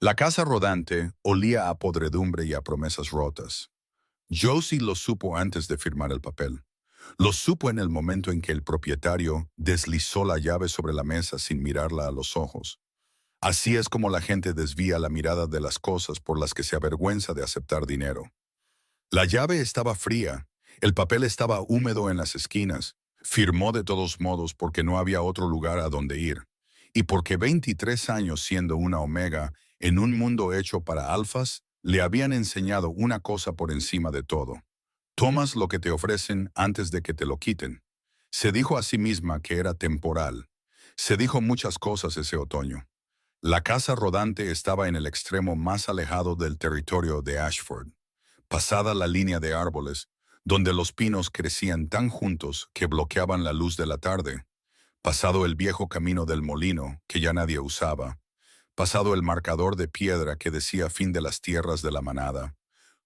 La casa rodante olía a podredumbre y a promesas rotas. Josie lo supo antes de firmar el papel. Lo supo en el momento en que el propietario deslizó la llave sobre la mesa sin mirarla a los ojos. Así es como la gente desvía la mirada de las cosas por las que se avergüenza de aceptar dinero. La llave estaba fría, el papel estaba húmedo en las esquinas. Firmó de todos modos porque no había otro lugar a donde ir. Y porque 23 años siendo una omega en un mundo hecho para alfas, le habían enseñado una cosa por encima de todo. Tomas lo que te ofrecen antes de que te lo quiten. Se dijo a sí misma que era temporal. Se dijo muchas cosas ese otoño. La casa rodante estaba en el extremo más alejado del territorio de Ashford, pasada la línea de árboles, donde los pinos crecían tan juntos que bloqueaban la luz de la tarde, pasado el viejo camino del molino que ya nadie usaba, pasado el marcador de piedra que decía fin de las tierras de la manada,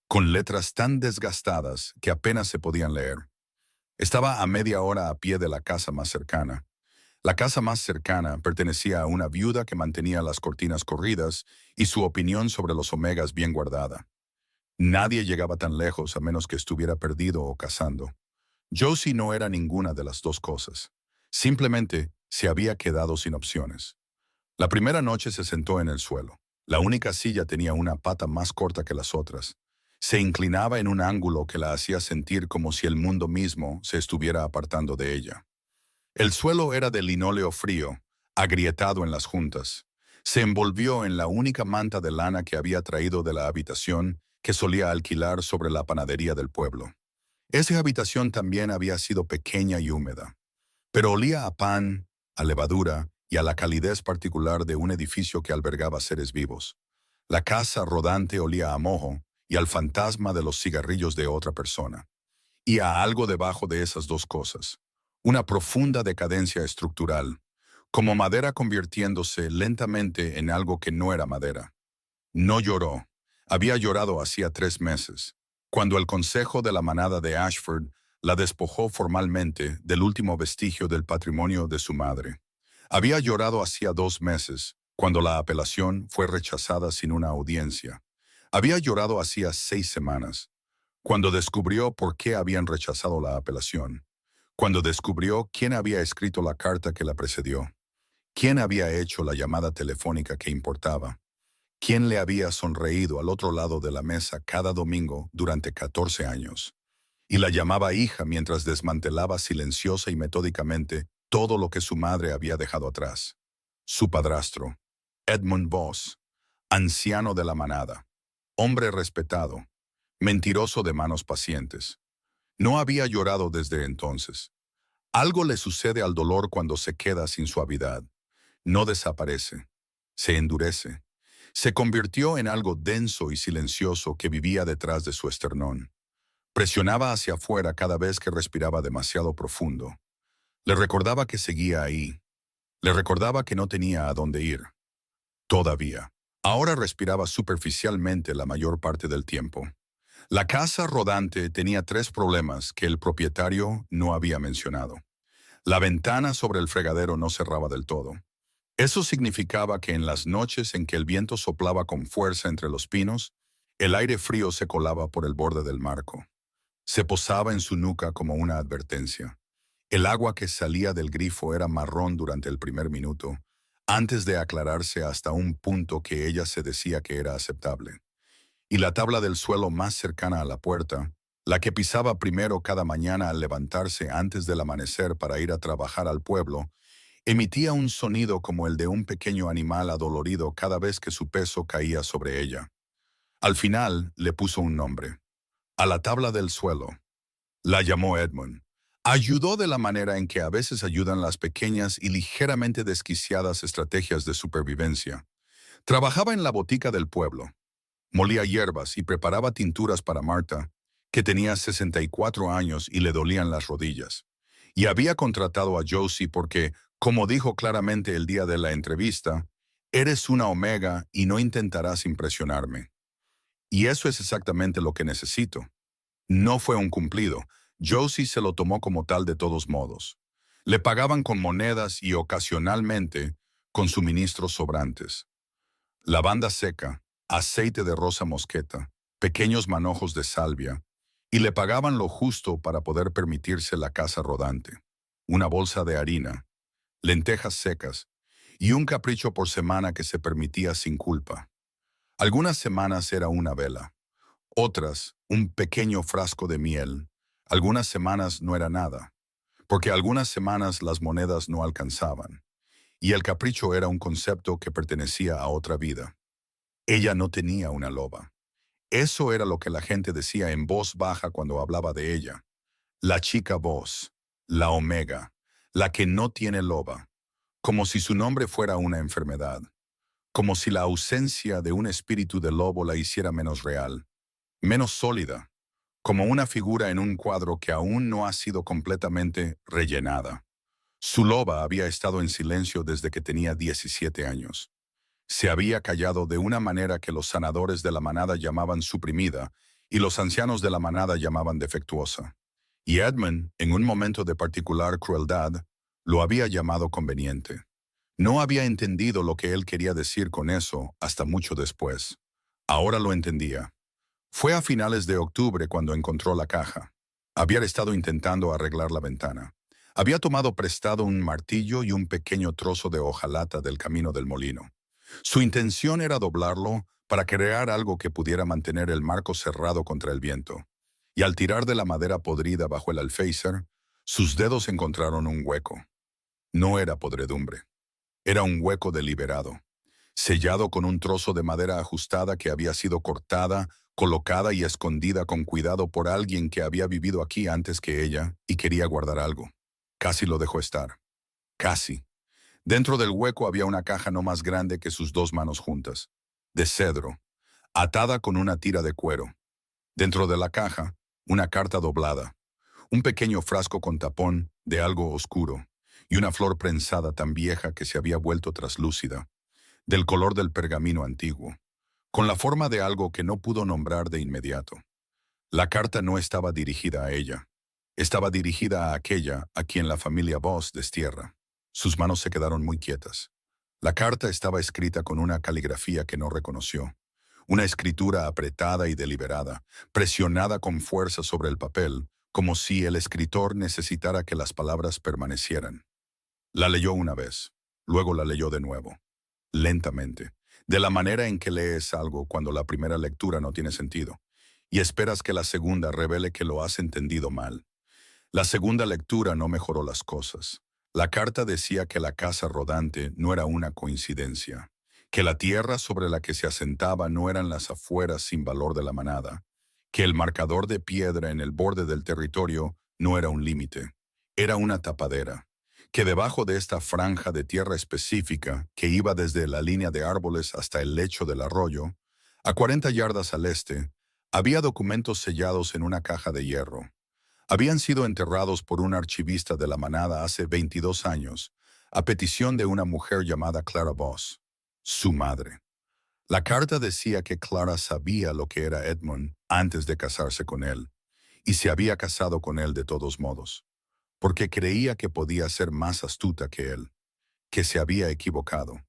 con letras tan desgastadas que apenas se podían leer. Estaba a media hora a pie de la casa más cercana. La casa más cercana pertenecía a una viuda que mantenía las cortinas corridas y su opinión sobre los omegas bien guardada. Nadie llegaba tan lejos a menos que estuviera perdido o cazando. Josie no era ninguna de las dos cosas. Simplemente se había quedado sin opciones. La primera noche se sentó en el suelo. La única silla tenía una pata más corta que las otras. Se inclinaba en un ángulo que la hacía sentir como si el mundo mismo se estuviera apartando de ella. El suelo era de linóleo frío, agrietado en las juntas. Se envolvió en la única manta de lana que había traído de la habitación que solía alquilar sobre la panadería del pueblo. Esa habitación también había sido pequeña y húmeda, pero olía a pan, a levadura y a la calidez particular de un edificio que albergaba seres vivos. La casa rodante olía a mojo y al fantasma de los cigarrillos de otra persona. Y a algo debajo de esas dos cosas. Una profunda decadencia estructural, como madera convirtiéndose lentamente en algo que no era madera. No lloró. Había llorado hacía 3 meses, cuando el consejo de la manada de Ashford la despojó formalmente del último vestigio del patrimonio de su madre. Había llorado hacía 2 meses, cuando la apelación fue rechazada sin una audiencia. Había llorado hacía 6 semanas, cuando descubrió por qué habían rechazado la apelación, cuando descubrió quién había escrito la carta que la precedió, quién había hecho la llamada telefónica que importaba, quién le había sonreído al otro lado de la mesa cada domingo durante 14 años, y la llamaba hija mientras desmantelaba silenciosa y metódicamente todo lo que su madre había dejado atrás. Su padrastro, Edmund Voss, anciano de la manada, hombre respetado, mentiroso de manos pacientes. No había llorado desde entonces. Algo le sucede al dolor cuando se queda sin suavidad. No desaparece, se endurece. Se convirtió en algo denso y silencioso que vivía detrás de su esternón. Presionaba hacia afuera cada vez que respiraba demasiado profundo. Le recordaba que seguía ahí. Le recordaba que no tenía a dónde ir. Todavía. Ahora respiraba superficialmente la mayor parte del tiempo. La casa rodante tenía 3 problemas que el propietario no había mencionado. La ventana sobre el fregadero no cerraba del todo. Eso significaba que en las noches en que el viento soplaba con fuerza entre los pinos, el aire frío se colaba por el borde del marco. Se posaba en su nuca como una advertencia. El agua que salía del grifo era marrón durante el primer minuto, antes de aclararse hasta un punto que ella se decía que era aceptable. Y la tabla del suelo más cercana a la puerta, la que pisaba primero cada mañana al levantarse antes del amanecer para ir a trabajar al pueblo, emitía un sonido como el de un pequeño animal adolorido cada vez que su peso caía sobre ella. Al final le puso un nombre. A la tabla del suelo. La llamó Edmund. Ayudó de la manera en que a veces ayudan las pequeñas y ligeramente desquiciadas estrategias de supervivencia. Trabajaba en la botica del pueblo. Molía hierbas y preparaba tinturas para Marta, que tenía 64 años y le dolían las rodillas. Y había contratado a Josie porque, como dijo claramente el día de la entrevista, eres una omega y no intentarás impresionarme. Y eso es exactamente lo que necesito. No fue un cumplido. Josie se lo tomó como tal de todos modos. Le pagaban con monedas y ocasionalmente con suministros sobrantes. lavanda seca, aceite de rosa mosqueta, pequeños manojos de salvia, y le pagaban lo justo para poder permitirse la casa rodante, una bolsa de harina, lentejas secas y un capricho por semana que se permitía sin culpa. Algunas semanas era una vela, otras un pequeño frasco de miel, algunas semanas no era nada, porque algunas semanas las monedas no alcanzaban, y el capricho era un concepto que pertenecía a otra vida. Ella no tenía una loba. Eso era lo que la gente decía en voz baja cuando hablaba de ella. La chica voz, la omega, la que no tiene loba, como si su nombre fuera una enfermedad, como si la ausencia de un espíritu de lobo la hiciera menos real, menos sólida, como una figura en un cuadro que aún no ha sido completamente rellenada. Su loba había estado en silencio desde que tenía 17 años. Se había callado de una manera que los sanadores de la manada llamaban suprimida y los ancianos de la manada llamaban defectuosa. Y Edmund, en un momento de particular crueldad, lo había llamado conveniente. No había entendido lo que él quería decir con eso hasta mucho después. Ahora lo entendía. Fue a finales de octubre cuando encontró la caja. Había estado intentando arreglar la ventana. Había tomado prestado un martillo y un pequeño trozo de hojalata del camino del molino. Su intención era doblarlo para crear algo que pudiera mantener el marco cerrado contra el viento. Y al tirar de la madera podrida bajo el alféizar, sus dedos encontraron un hueco. No era podredumbre. Era un hueco deliberado, sellado con un trozo de madera ajustada que había sido cortada, colocada y escondida con cuidado por alguien que había vivido aquí antes que ella y quería guardar algo. Casi lo dejó estar. Casi. Dentro del hueco había una caja no más grande que sus dos manos juntas, de cedro, atada con una tira de cuero. Dentro de la caja, una carta doblada, un pequeño frasco con tapón de algo oscuro y una flor prensada tan vieja que se había vuelto traslúcida, del color del pergamino antiguo, con la forma de algo que no pudo nombrar de inmediato. La carta no estaba dirigida a ella. Estaba dirigida a aquella a quien la familia Voss destierra. Sus manos se quedaron muy quietas. La carta estaba escrita con una caligrafía que no reconoció. Una escritura apretada y deliberada, presionada con fuerza sobre el papel, como si el escritor necesitara que las palabras permanecieran. La leyó una vez, luego la leyó de nuevo, lentamente, de la manera en que lees algo cuando la primera lectura no tiene sentido, y esperas que la segunda revele que lo has entendido mal. La segunda lectura no mejoró las cosas. La carta decía que la casa rodante no era una coincidencia, que la tierra sobre la que se asentaba no eran las afueras sin valor de la manada, que el marcador de piedra en el borde del territorio no era un límite, era una tapadera, que debajo de esta franja de tierra específica, que iba desde la línea de árboles hasta el lecho del arroyo, a 40 yardas al este, había documentos sellados en una caja de hierro. Habían sido enterrados por un archivista de la manada hace 22 años, a petición de una mujer llamada Clara Voss, su madre. La carta decía que Clara sabía lo que era Edmund antes de casarse con él, y se había casado con él de todos modos, porque creía que podía ser más astuta que él, que se había equivocado,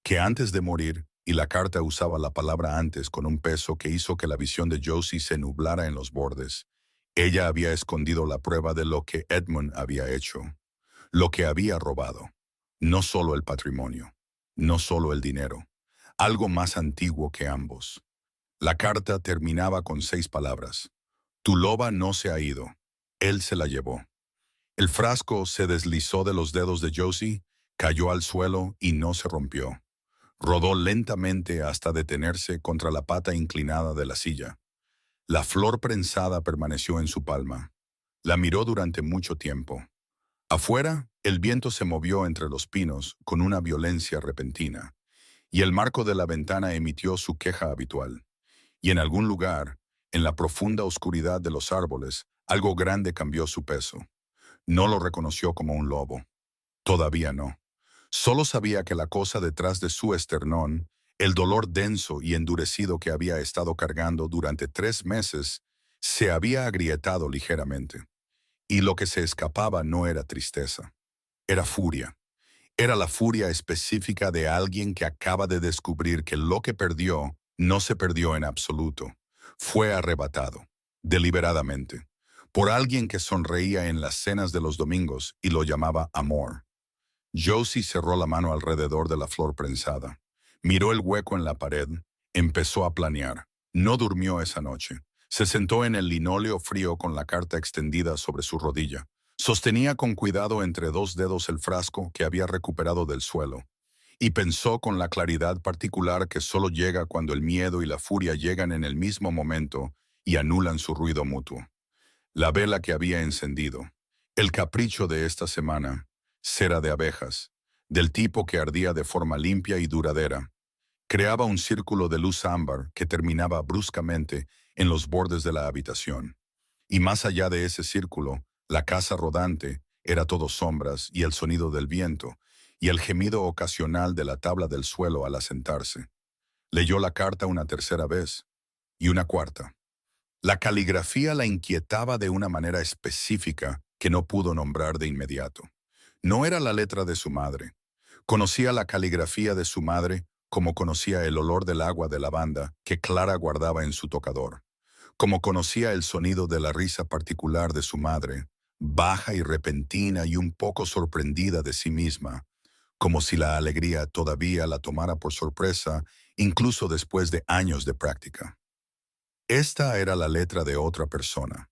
que antes de morir, y la carta usaba la palabra antes con un peso que hizo que la visión de Josie se nublara en los bordes. Ella había escondido la prueba de lo que Edmund había hecho, lo que había robado. No solo el patrimonio, no solo el dinero, algo más antiguo que ambos. La carta terminaba con 6 palabras. Tu loba no se ha ido, él se la llevó. El frasco se deslizó de los dedos de Josie, cayó al suelo y no se rompió. Rodó lentamente hasta detenerse contra la pata inclinada de la silla. La flor prensada permaneció en su palma. La miró durante mucho tiempo. Afuera, el viento se movió entre los pinos con una violencia repentina, y el marco de la ventana emitió su queja habitual. Y en algún lugar, en la profunda oscuridad de los árboles, algo grande cambió su peso. No lo reconoció como un lobo. Todavía no. Solo sabía que la cosa detrás de su esternón, el dolor denso y endurecido que había estado cargando durante 3 meses, se había agrietado ligeramente. Y lo que se escapaba no era tristeza, era furia. Era la furia específica de alguien que acaba de descubrir que lo que perdió no se perdió en absoluto. Fue arrebatado, deliberadamente, por alguien que sonreía en las cenas de los domingos y lo llamaba amor. Josie cerró la mano alrededor de la flor prensada. Miró el hueco en la pared. Empezó a planear. No durmió esa noche. Se sentó en el linóleo frío con la carta extendida sobre su rodilla. Sostenía con cuidado entre dos dedos el frasco que había recuperado del suelo. Y pensó con la claridad particular que solo llega cuando el miedo y la furia llegan en el mismo momento y anulan su ruido mutuo. La vela que había encendido. El capricho de esta semana. Cera de abejas, del tipo que ardía de forma limpia y duradera. Creaba un círculo de luz ámbar que terminaba bruscamente en los bordes de la habitación. Y más allá de ese círculo, la casa rodante era todo sombras y el sonido del viento, y el gemido ocasional de la tabla del suelo al asentarse. Leyó la carta una tercera vez, y una cuarta. La caligrafía la inquietaba de una manera específica que no pudo nombrar de inmediato. No era la letra de su madre. Conocía la caligrafía de su madre como conocía el olor del agua de lavanda que Clara guardaba en su tocador, como conocía el sonido de la risa particular de su madre, baja y repentina y un poco sorprendida de sí misma, como si la alegría todavía la tomara por sorpresa, incluso después de años de práctica. Esta era la letra de otra persona,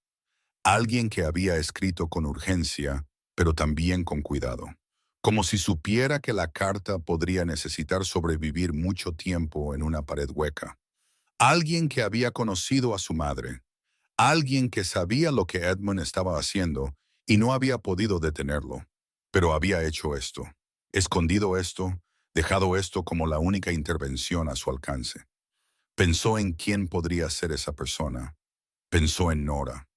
alguien que había escrito con urgencia, pero también con cuidado, como si supiera que la carta podría necesitar sobrevivir mucho tiempo en una pared hueca. Alguien que había conocido a su madre, alguien que sabía lo que Edmund estaba haciendo y no había podido detenerlo, pero había hecho esto, escondido esto, dejado esto como la única intervención a su alcance. Pensó en quién podría ser esa persona. Pensó en Nora.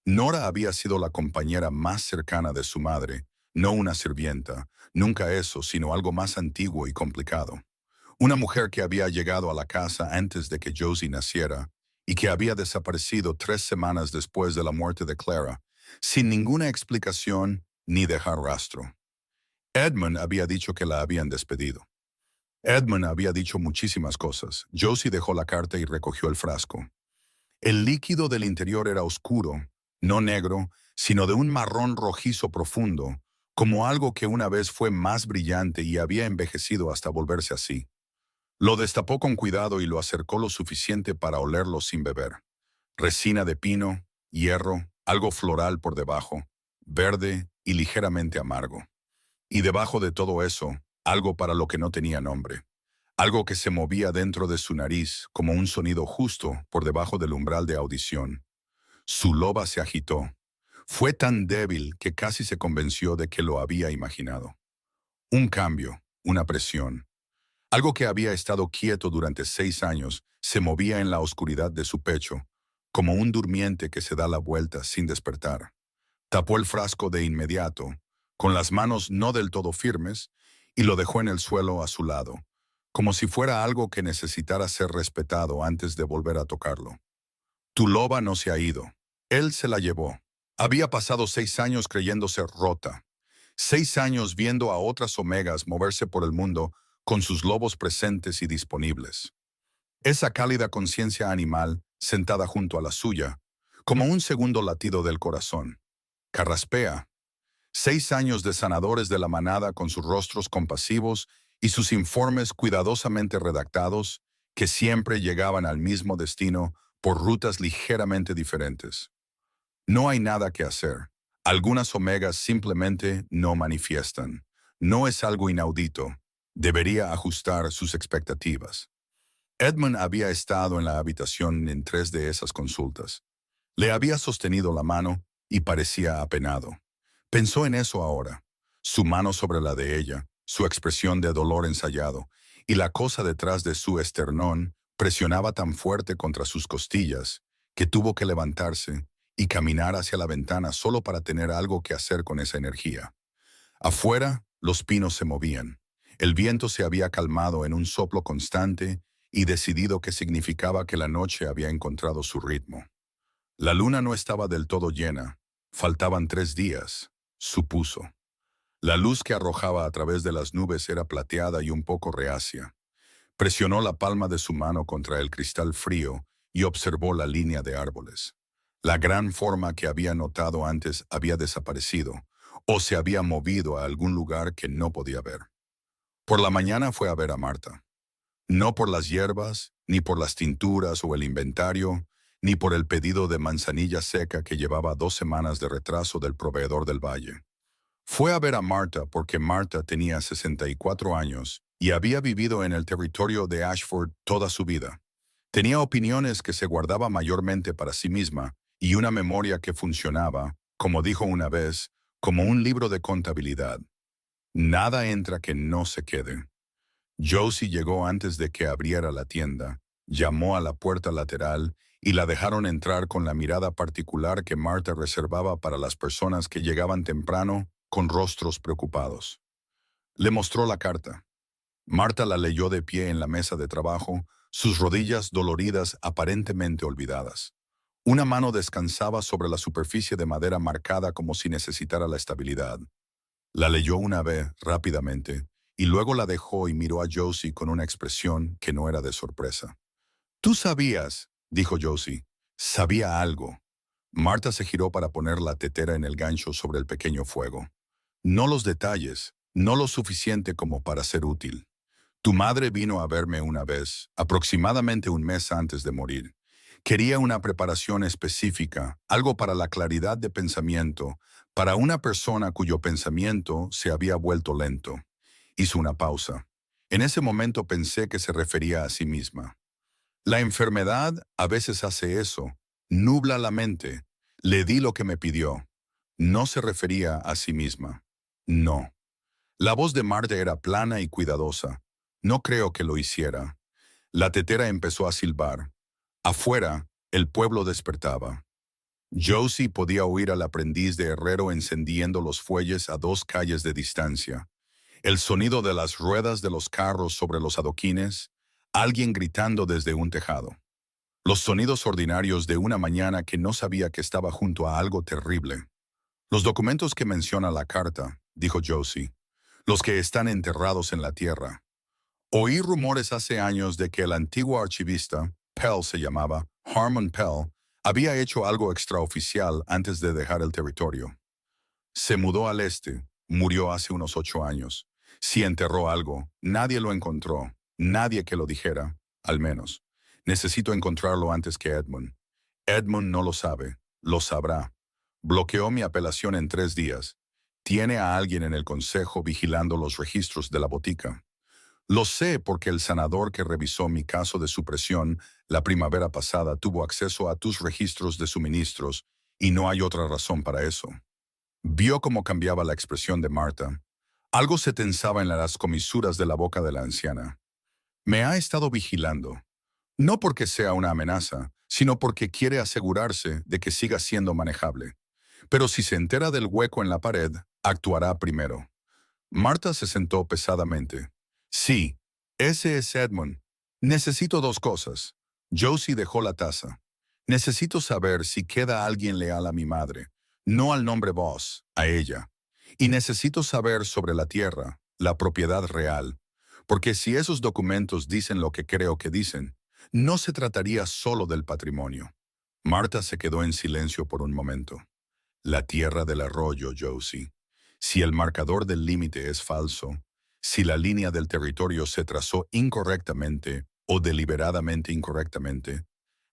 Nora había sido la compañera más cercana de su madre, no una sirvienta, nunca eso, sino algo más antiguo y complicado. Una mujer que había llegado a la casa antes de que Josie naciera y que había desaparecido 3 semanas después de la muerte de Clara, sin ninguna explicación ni dejar rastro. Edmund había dicho que la habían despedido. Edmund había dicho muchísimas cosas. Josie dejó la carta y recogió el frasco. El líquido del interior era oscuro, no negro, sino de un marrón rojizo profundo, como algo que una vez fue más brillante y había envejecido hasta volverse así. Lo destapó con cuidado y lo acercó lo suficiente para olerlo sin beber. Resina de pino, hierro, algo floral por debajo, verde y ligeramente amargo. Y debajo de todo eso, algo para lo que no tenía nombre. Algo que se movía dentro de su nariz como un sonido justo por debajo del umbral de audición. Su loba se agitó. Fue tan débil que casi se convenció de que lo había imaginado. Un cambio, una presión. Algo que había estado quieto durante 6 años se movía en la oscuridad de su pecho, como un durmiente que se da la vuelta sin despertar. Tapó el frasco de inmediato, con las manos no del todo firmes, y lo dejó en el suelo a su lado, como si fuera algo que necesitara ser respetado antes de volver a tocarlo. Tu loba no se ha ido. Él se la llevó. Había pasado 6 años creyéndose rota. 6 años viendo a otras omegas moverse por el mundo con sus lobos presentes y disponibles. Esa cálida conciencia animal sentada junto a la suya, como un segundo latido del corazón. Carraspea. 6 años de sanadores de la manada con sus rostros compasivos y sus informes cuidadosamente redactados, que siempre llegaban al mismo destino por rutas ligeramente diferentes. No hay nada que hacer. Algunas omegas simplemente no manifiestan. No es algo inaudito. Debería ajustar sus expectativas. Edmund había estado en la habitación en 3 de esas consultas. Le había sostenido la mano y parecía apenado. Pensó en eso ahora. Su mano sobre la de ella, su expresión de dolor ensayado, y la cosa detrás de su esternón presionaba tan fuerte contra sus costillas que tuvo que levantarse y caminar hacia la ventana solo para tener algo que hacer con esa energía. Afuera, los pinos se movían. El viento se había calmado en un soplo constante y decidido que significaba que la noche había encontrado su ritmo. La luna no estaba del todo llena. Faltaban 3 días, supuso. La luz que arrojaba a través de las nubes era plateada y un poco reacia. Presionó la palma de su mano contra el cristal frío y observó la línea de árboles. La gran forma que había notado antes había desaparecido, o se había movido a algún lugar que no podía ver. Por la mañana fue a ver a Marta. No por las hierbas, ni por las tinturas o el inventario, ni por el pedido de manzanilla seca que llevaba 2 semanas de retraso del proveedor del valle. Fue a ver a Marta porque Marta tenía 64 años y había vivido en el territorio de Ashford toda su vida. Tenía opiniones que se guardaba mayormente para sí misma y una memoria que funcionaba, como dijo una vez, como un libro de contabilidad. Nada entra que no se quede. Josie llegó antes de que abriera la tienda, llamó a la puerta lateral y la dejaron entrar con la mirada particular que Marta reservaba para las personas que llegaban temprano con rostros preocupados. Le mostró la carta. Marta la leyó de pie en la mesa de trabajo, sus rodillas doloridas aparentemente olvidadas. Una mano descansaba sobre la superficie de madera marcada como si necesitara la estabilidad. La leyó una vez, rápidamente, y luego la dejó y miró a Josie con una expresión que no era de sorpresa. «Tú sabías», dijo Josie. «Sabía algo». Marta se giró para poner la tetera en el gancho sobre el pequeño fuego. «No los detalles, no lo suficiente como para ser útil. Tu madre vino a verme una vez, aproximadamente un mes antes de morir. Quería una preparación específica, algo para la claridad de pensamiento, para una persona cuyo pensamiento se había vuelto lento. Hizo una pausa. En ese momento pensé que se refería a sí misma. La enfermedad a veces hace eso, nubla la mente. Le di lo que me pidió. No se refería a sí misma. No. La voz de Marta era plana y cuidadosa. No creo que lo hiciera. La tetera empezó a silbar. Afuera, el pueblo despertaba. Josie podía oír al aprendiz de herrero encendiendo los fuelles a 2 calles de distancia. El sonido de las ruedas de los carros sobre los adoquines, alguien gritando desde un tejado. Los sonidos ordinarios de una mañana que no sabía que estaba junto a algo terrible. Los documentos que menciona la carta, dijo Josie, los que están enterrados en la tierra. Oí rumores hace años de que el antiguo archivista, Pell se llamaba, Harmon Pell, había hecho algo extraoficial antes de dejar el territorio. Se mudó al este, murió hace unos 8 años. Si enterró algo, nadie lo encontró, nadie que lo dijera, al menos. Necesito encontrarlo antes que Edmund. Edmund no lo sabe, lo sabrá. Bloqueó mi apelación en 3 días. Tiene a alguien en el consejo vigilando los registros de la botica. Lo sé porque el sanador que revisó mi caso de supresión la primavera pasada tuvo acceso a tus registros de suministros y no hay otra razón para eso. Vio cómo cambiaba la expresión de Marta. Algo se tensaba en las comisuras de la boca de la anciana. Me ha estado vigilando. No porque sea una amenaza, sino porque quiere asegurarse de que siga siendo manejable. Pero si se entera del hueco en la pared, actuará primero. Marta se sentó pesadamente. Sí, ese es Edmund. Necesito 2 cosas. Josie dejó la taza. Necesito saber si queda alguien leal a mi madre, no al nombre Voss, a ella. Y necesito saber sobre la tierra, la propiedad real, porque si esos documentos dicen lo que creo que dicen, no se trataría solo del patrimonio. Marta se quedó en silencio por un momento. La tierra del arroyo, Josie. Si el marcador del límite es falso, si la línea del territorio se trazó incorrectamente o deliberadamente incorrectamente,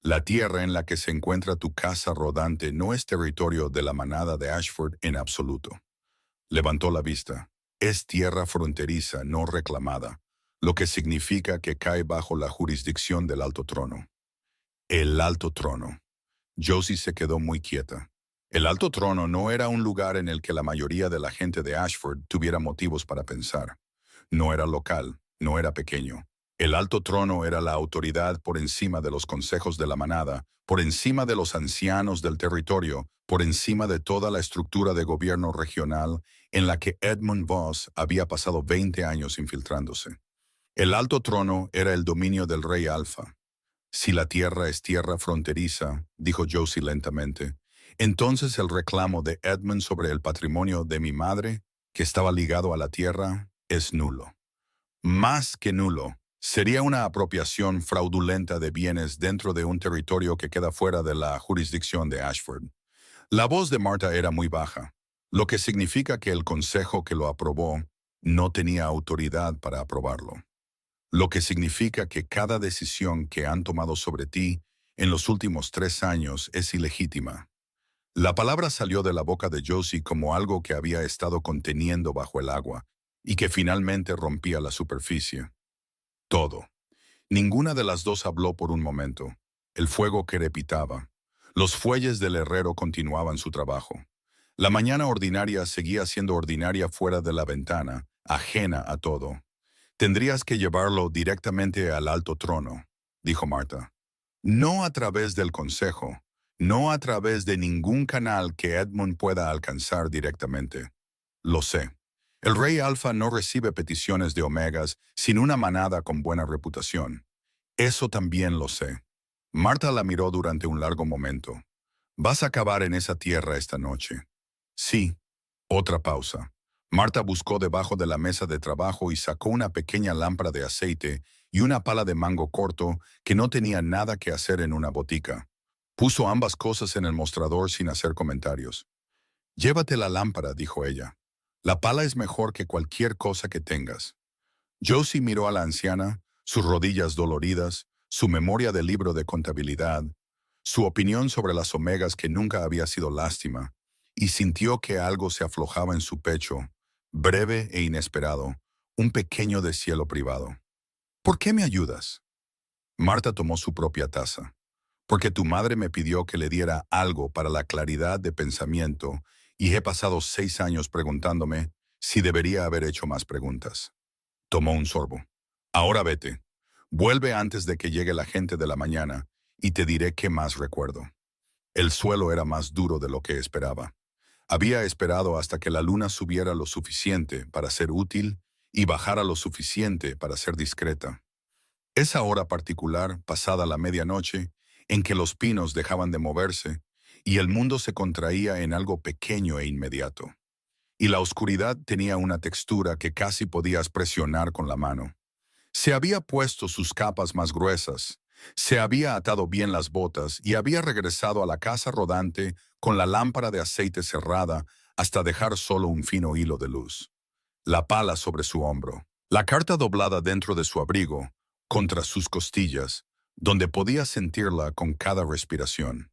la tierra en la que se encuentra tu casa rodante no es territorio de la manada de Ashford en absoluto. Levantó la vista. Es tierra fronteriza no reclamada, lo que significa que cae bajo la jurisdicción del Alto Trono. El Alto Trono. Josie se quedó muy quieta. El Alto Trono no era un lugar en el que la mayoría de la gente de Ashford tuviera motivos para pensar. No era local, no era pequeño. El Alto Trono era la autoridad por encima de los consejos de la manada, por encima de los ancianos del territorio, por encima de toda la estructura de gobierno regional en la que Edmund Voss había pasado 20 años infiltrándose. El Alto Trono era el dominio del Rey Alfa. Si la tierra es tierra fronteriza, dijo Josie lentamente, entonces el reclamo de Edmund sobre el patrimonio de mi madre, que estaba ligado a la tierra, es nulo. Más que nulo, sería una apropiación fraudulenta de bienes dentro de un territorio que queda fuera de la jurisdicción de Ashford. La voz de Marta era muy baja, lo que significa que el consejo que lo aprobó no tenía autoridad para aprobarlo. Lo que significa que cada decisión que han tomado sobre ti en los últimos 3 años es ilegítima. La palabra salió de la boca de Josie como algo que había estado conteniendo bajo el agua y que finalmente rompía la superficie. Todo. Ninguna de las dos habló por un momento. El fuego crepitaba. Los fuelles del herrero continuaban su trabajo. La mañana ordinaria seguía siendo ordinaria fuera de la ventana, ajena a todo. Tendrías que llevarlo directamente al alto trono, dijo Marta. No a través del consejo, no a través de ningún canal que Edmund pueda alcanzar directamente. Lo sé. El rey Alfa no recibe peticiones de omegas sin una manada con buena reputación. Eso también lo sé. Marta la miró durante un largo momento. Vas a acabar en esa tierra esta noche. Sí. Otra pausa. Marta buscó debajo de la mesa de trabajo y sacó una pequeña lámpara de aceite y una pala de mango corto que no tenía nada que hacer en una botica. Puso ambas cosas en el mostrador sin hacer comentarios. Llévate la lámpara, dijo ella. La pala es mejor que cualquier cosa que tengas. Josie miró a la anciana, sus rodillas doloridas, su memoria del libro de contabilidad, su opinión sobre las omegas que nunca había sido lástima, y sintió que algo se aflojaba en su pecho, breve e inesperado, un pequeño deshielo privado. ¿Por qué me ayudas? Marta tomó su propia taza. Porque tu madre me pidió que le diera algo para la claridad de pensamiento y he pasado 6 años preguntándome si debería haber hecho más preguntas. Tomó un sorbo. Ahora vete. Vuelve antes de que llegue la gente de la mañana y te diré qué más recuerdo. El suelo era más duro de lo que esperaba. Había esperado hasta que la luna subiera lo suficiente para ser útil y bajara lo suficiente para ser discreta. Esa hora particular, pasada la medianoche, en que los pinos dejaban de moverse y el mundo se contraía en algo pequeño e inmediato. Y la oscuridad tenía una textura que casi podías presionar con la mano. Se había puesto sus capas más gruesas, se había atado bien las botas y había regresado a la casa rodante con la lámpara de aceite cerrada hasta dejar solo un fino hilo de luz. La pala sobre su hombro, la carta doblada dentro de su abrigo, contra sus costillas, donde podía sentirla con cada respiración.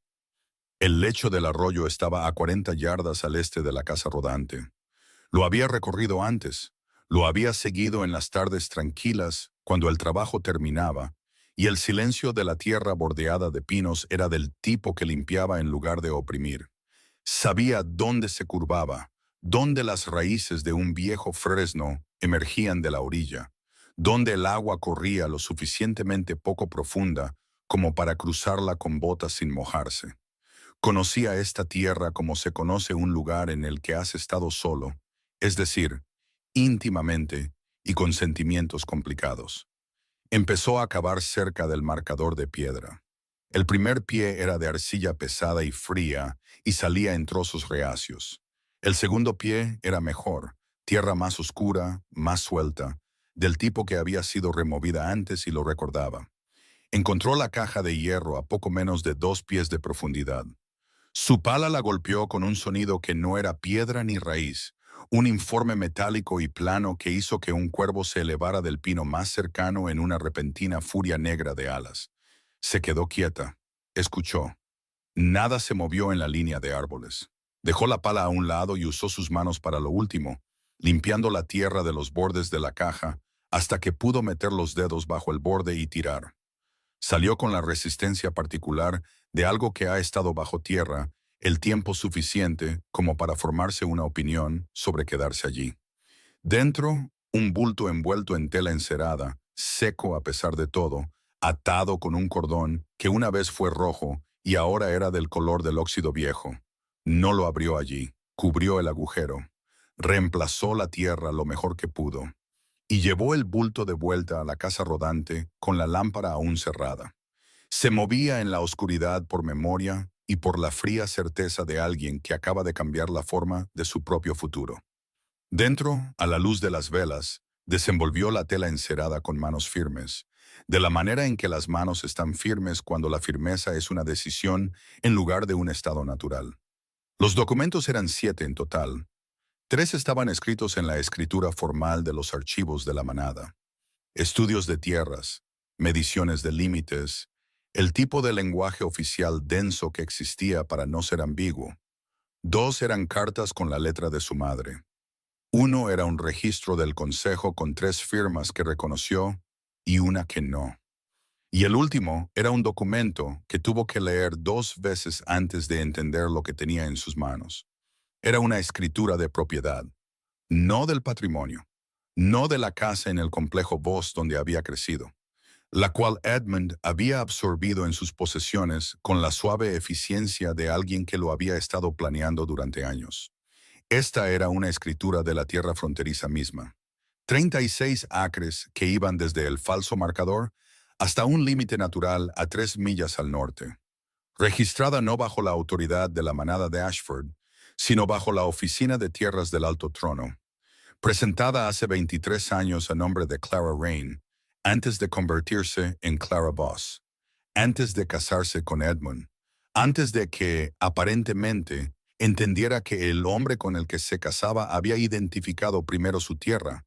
El lecho del arroyo estaba a 40 yardas al este de la casa rodante. Lo había recorrido antes, lo había seguido en las tardes tranquilas cuando el trabajo terminaba, y el silencio de la tierra bordeada de pinos era del tipo que limpiaba en lugar de oprimir. Sabía dónde se curvaba, dónde las raíces de un viejo fresno emergían de la orilla, dónde el agua corría lo suficientemente poco profunda como para cruzarla con botas sin mojarse. Conocía esta tierra como se conoce un lugar en el que has estado solo, es decir, íntimamente y con sentimientos complicados. Empezó a cavar cerca del marcador de piedra. El primer pie era de arcilla pesada y fría y salía en trozos reacios. El segundo pie era mejor, tierra más oscura, más suelta, del tipo que había sido removida antes y lo recordaba. Encontró la caja de hierro a poco menos de 2 pies de profundidad. Su pala la golpeó con un sonido que no era piedra ni raíz, un informe metálico y plano que hizo que un cuervo se elevara del pino más cercano en una repentina furia negra de alas. Se quedó quieta. Escuchó. Nada se movió en la línea de árboles. Dejó la pala a un lado y usó sus manos para lo último, limpiando la tierra de los bordes de la caja hasta que pudo meter los dedos bajo el borde y tirar. Salió con la resistencia particular de algo que ha estado bajo tierra el tiempo suficiente como para formarse una opinión sobre quedarse allí. Dentro, un bulto envuelto en tela encerada, seco a pesar de todo, atado con un cordón que una vez fue rojo y ahora era del color del óxido viejo. No lo abrió allí, cubrió el agujero, reemplazó la tierra lo mejor que pudo y llevó el bulto de vuelta a la casa rodante con la lámpara aún cerrada. Se movía en la oscuridad por memoria y por la fría certeza de alguien que acaba de cambiar la forma de su propio futuro. Dentro, a la luz de las velas, desenvolvió la tela encerada con manos firmes, de la manera en que las manos están firmes cuando la firmeza es una decisión en lugar de un estado natural. Los documentos eran 7 en total. 3 estaban escritos en la escritura formal de los archivos de la manada. Estudios de tierras, mediciones de límites, el tipo de lenguaje oficial denso que existía para no ser ambiguo. 2 eran cartas con la letra de su madre. 1 era un registro del consejo con 3 firmas que reconoció y una que no. Y el último era un documento que tuvo que leer 2 veces antes de entender lo que tenía en sus manos. Era una escritura de propiedad, no del patrimonio, no de la casa en el complejo Voss donde había crecido, la cual Edmund había absorbido en sus posesiones con la suave eficiencia de alguien que lo había estado planeando durante años. Esta era una escritura de la tierra fronteriza misma. 36 acres que iban desde el falso marcador hasta un límite natural a 3 millas al norte. Registrada no bajo la autoridad de la manada de Ashford, sino bajo la Oficina de Tierras del Alto Trono. Presentada hace 23 años a nombre de Clara Rain, antes de convertirse en Clara Voss, antes de casarse con Edmund, antes de que, aparentemente, entendiera que el hombre con el que se casaba había identificado primero su tierra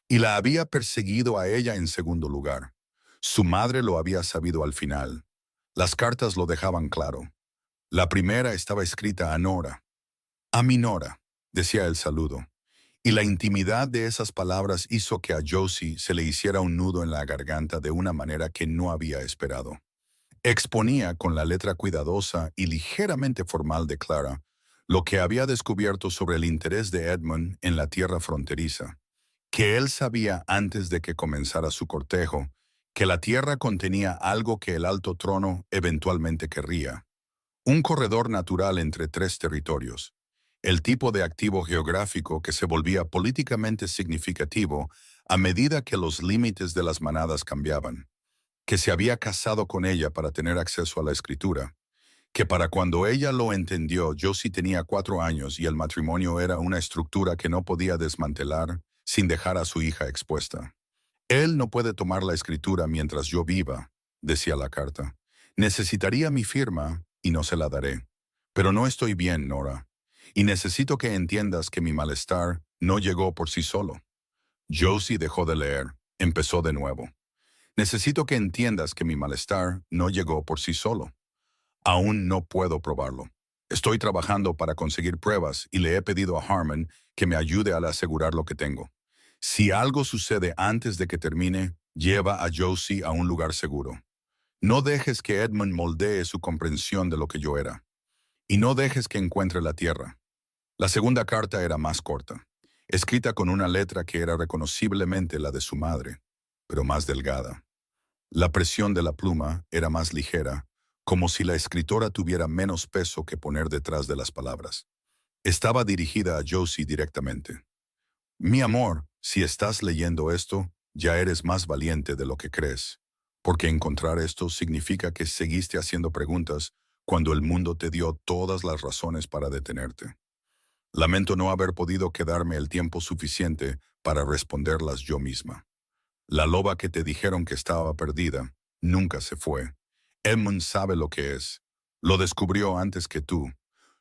y la había perseguido a ella en segundo lugar. Su madre lo había sabido al final. Las cartas lo dejaban claro. La primera estaba escrita a Nora. A mi Nora, decía el saludo. Y la intimidad de esas palabras hizo que a Josie se le hiciera un nudo en la garganta de una manera que no había esperado. Exponía con la letra cuidadosa y ligeramente formal de Clara lo que había descubierto sobre el interés de Edmund en la tierra fronteriza, que él sabía antes de que comenzara su cortejo, que la tierra contenía algo que el alto trono eventualmente querría, un corredor natural entre 3 territorios, el tipo de activo geográfico que se volvía políticamente significativo a medida que los límites de las manadas cambiaban, que se había casado con ella para tener acceso a la escritura, que para cuando ella lo entendió, Josie tenía 4 años y el matrimonio era una estructura que no podía desmantelar sin dejar a su hija expuesta. Él no puede tomar la escritura mientras yo viva, decía la carta. Necesitaría mi firma y no se la daré. Pero no estoy bien, Nora, y necesito que entiendas que mi malestar no llegó por sí solo. Josie dejó de leer, empezó de nuevo. Necesito que entiendas que mi malestar no llegó por sí solo. Aún no puedo probarlo. Estoy trabajando para conseguir pruebas y le he pedido a Harmon que me ayude a asegurar lo que tengo. Si algo sucede antes de que termine, lleva a Josie a un lugar seguro. No dejes que Edmund moldee su comprensión de lo que yo era. Y no dejes que encuentre la tierra. La segunda carta era más corta, escrita con una letra que era reconociblemente la de su madre, pero más delgada. La presión de la pluma era más ligera, como si la escritora tuviera menos peso que poner detrás de las palabras. Estaba dirigida a Josie directamente. Mi amor, si estás leyendo esto, ya eres más valiente de lo que crees, porque encontrar esto significa que seguiste haciendo preguntas cuando el mundo te dio todas las razones para detenerte. Lamento no haber podido quedarme el tiempo suficiente para responderlas yo misma. La loba que te dijeron que estaba perdida nunca se fue. Edmund sabe lo que es. Lo descubrió antes que tú.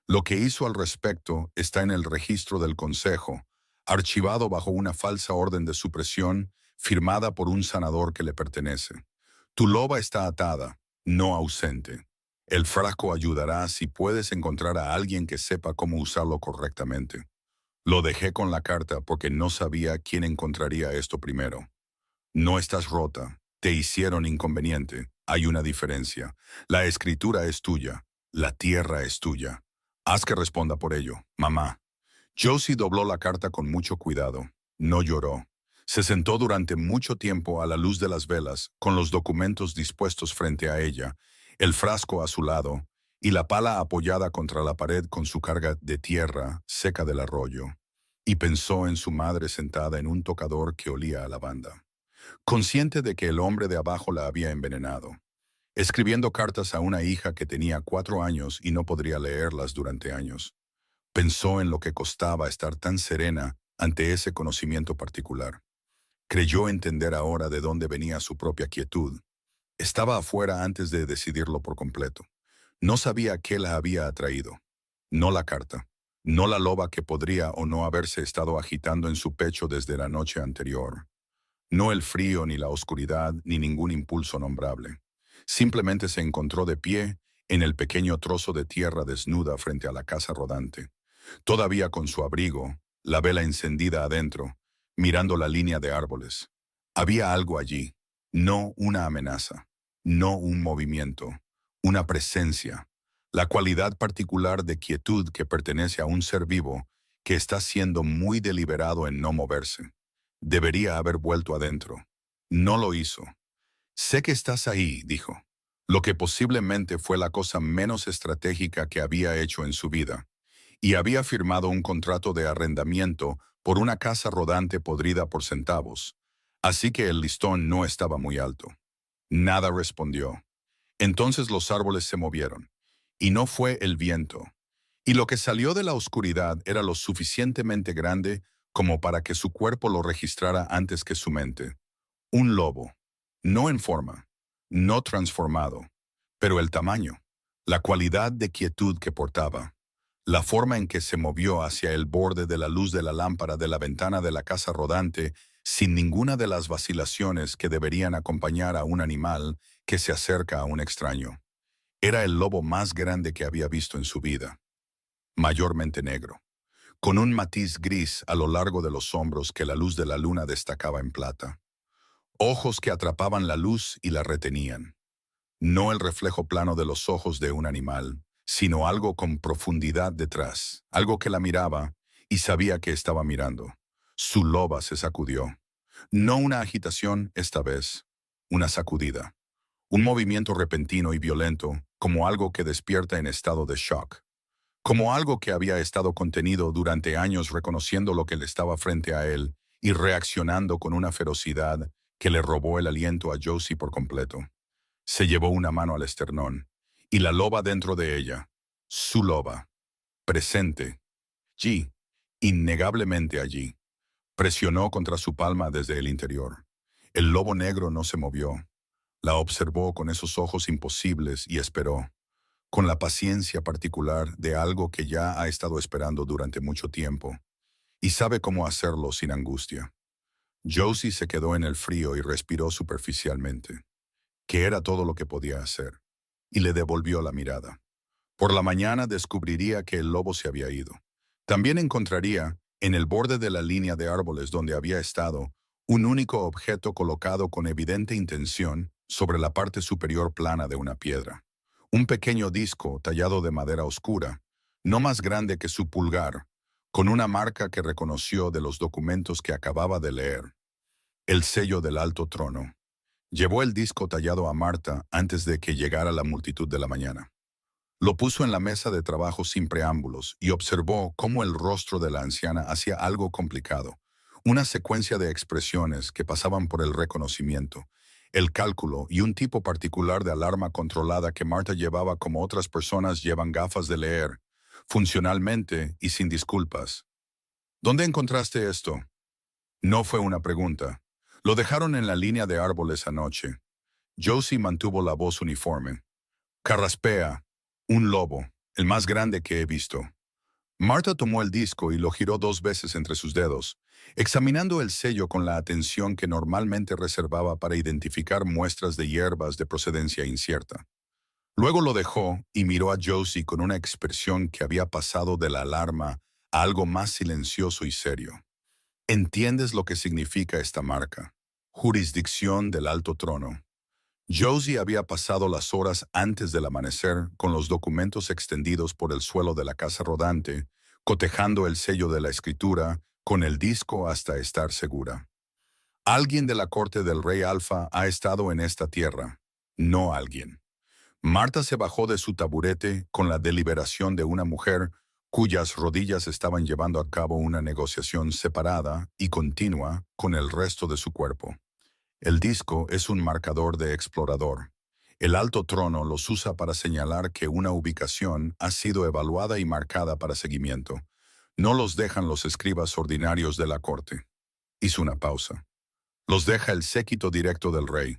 Lo que hizo al respecto está en el registro del Consejo, archivado bajo una falsa orden de supresión firmada por un sanador que le pertenece. Tu loba está atada, no ausente. El frasco ayudará si puedes encontrar a alguien que sepa cómo usarlo correctamente. Lo dejé con la carta porque no sabía quién encontraría esto primero. No estás rota, te hicieron inconveniente. Hay una diferencia. La escritura es tuya, la tierra es tuya. Haz que responda por ello, mamá. Josie dobló la carta con mucho cuidado. No lloró. Se sentó durante mucho tiempo a la luz de las velas, con los documentos dispuestos frente a ella, el frasco a su lado, y la pala apoyada contra la pared con su carga de tierra seca del arroyo. Y pensó en su madre sentada en un tocador que olía a lavanda, consciente de que el hombre de abajo la había envenenado, escribiendo cartas a una hija que tenía 4 años y no podría leerlas durante años. Pensó en lo que costaba estar tan serena ante ese conocimiento particular. Creyó entender ahora de dónde venía su propia quietud. Estaba afuera antes de decidirlo por completo. No sabía qué la había atraído. No la carta. No la loba que podría o no haberse estado agitando en su pecho desde la noche anterior. No el frío, ni la oscuridad, ni ningún impulso nombrable. Simplemente se encontró de pie en el pequeño trozo de tierra desnuda frente a la casa rodante, todavía con su abrigo, la vela encendida adentro, mirando la línea de árboles. Había algo allí, no una amenaza, no un movimiento, una presencia, la cualidad particular de quietud que pertenece a un ser vivo que está siendo muy deliberado en no moverse. Debería haber vuelto adentro. No lo hizo. Sé que estás ahí, dijo, lo que posiblemente fue la cosa menos estratégica que había hecho en su vida, y había firmado un contrato de arrendamiento por una casa rodante podrida por centavos, así que el listón no estaba muy alto. Nada respondió. Entonces los árboles se movieron, y no fue el viento, y lo que salió de la oscuridad era lo suficientemente grande como para que su cuerpo lo registrara antes que su mente. Un lobo, no en forma, no transformado, pero el tamaño, la cualidad de quietud que portaba, la forma en que se movió hacia el borde de la luz de la lámpara de la ventana de la casa rodante sin ninguna de las vacilaciones que deberían acompañar a un animal que se acerca a un extraño. Era el lobo más grande que había visto en su vida, mayormente negro, con un matiz gris a lo largo de los hombros que la luz de la luna destacaba en plata. Ojos que atrapaban la luz y la retenían. No el reflejo plano de los ojos de un animal, sino algo con profundidad detrás, algo que la miraba y sabía que estaba mirando. Su loba se sacudió. No una agitación esta vez, una sacudida. Un movimiento repentino y violento, como algo que despierta en estado de shock. Como algo que había estado contenido durante años reconociendo lo que le estaba frente a él y reaccionando con una ferocidad que le robó el aliento a Josie por completo. Se llevó una mano al esternón, y la loba dentro de ella, su loba, presente, allí, innegablemente allí, presionó contra su palma desde el interior. El lobo negro no se movió. La observó con esos ojos imposibles y esperó, con la paciencia particular de algo que ya ha estado esperando durante mucho tiempo, y sabe cómo hacerlo sin angustia. Josie se quedó en el frío y respiró superficialmente, que era todo lo que podía hacer, y le devolvió la mirada. Por la mañana descubriría que el lobo se había ido. También encontraría, en el borde de la línea de árboles donde había estado, un único objeto colocado con evidente intención sobre la parte superior plana de una piedra. Un pequeño disco tallado de madera oscura, no más grande que su pulgar, con una marca que reconoció de los documentos que acababa de leer. El sello del alto trono. Llevó el disco tallado a Marta antes de que llegara la multitud de la mañana. Lo puso en la mesa de trabajo sin preámbulos y observó cómo el rostro de la anciana hacía algo complicado, una secuencia de expresiones que pasaban por el reconocimiento, el cálculo y un tipo particular de alarma controlada que Marta llevaba como otras personas llevan gafas de leer, funcionalmente y sin disculpas. ¿Dónde encontraste esto? No fue una pregunta. Lo dejaron en la línea de árboles anoche. Josie mantuvo la voz uniforme. Carraspea, un lobo, el más grande que he visto. Marta tomó el disco y lo giró 2 veces entre sus dedos, examinando el sello con la atención que normalmente reservaba para identificar muestras de hierbas de procedencia incierta. Luego lo dejó y miró a Josie con una expresión que había pasado de la alarma a algo más silencioso y serio. ¿Entiendes lo que significa esta marca? Jurisdicción del alto trono. Josie había pasado las horas antes del amanecer con los documentos extendidos por el suelo de la casa rodante, cotejando el sello de la escritura con el disco hasta estar segura. Alguien de la corte del rey Alfa ha estado en esta tierra, no alguien. Marta se bajó de su taburete con la deliberación de una mujer cuyas rodillas estaban llevando a cabo una negociación separada y continua con el resto de su cuerpo. El disco es un marcador de explorador. El alto trono los usa para señalar que una ubicación ha sido evaluada y marcada para seguimiento. No los dejan los escribas ordinarios de la corte. Hizo una pausa. Los deja el séquito directo del rey,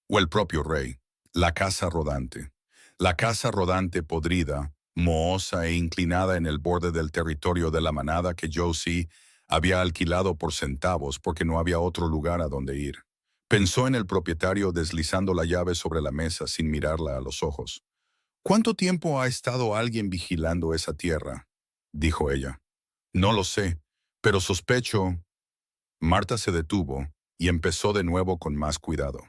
o el propio rey, la casa rodante. La casa rodante podrida, mohosa e inclinada en el borde del territorio de la manada que Josie había alquilado por centavos porque no había otro lugar a donde ir. Pensó en el propietario deslizando la llave sobre la mesa sin mirarla a los ojos. ¿Cuánto tiempo ha estado alguien vigilando esa tierra?, dijo ella. No lo sé, pero sospecho. Marta se detuvo y empezó de nuevo con más cuidado.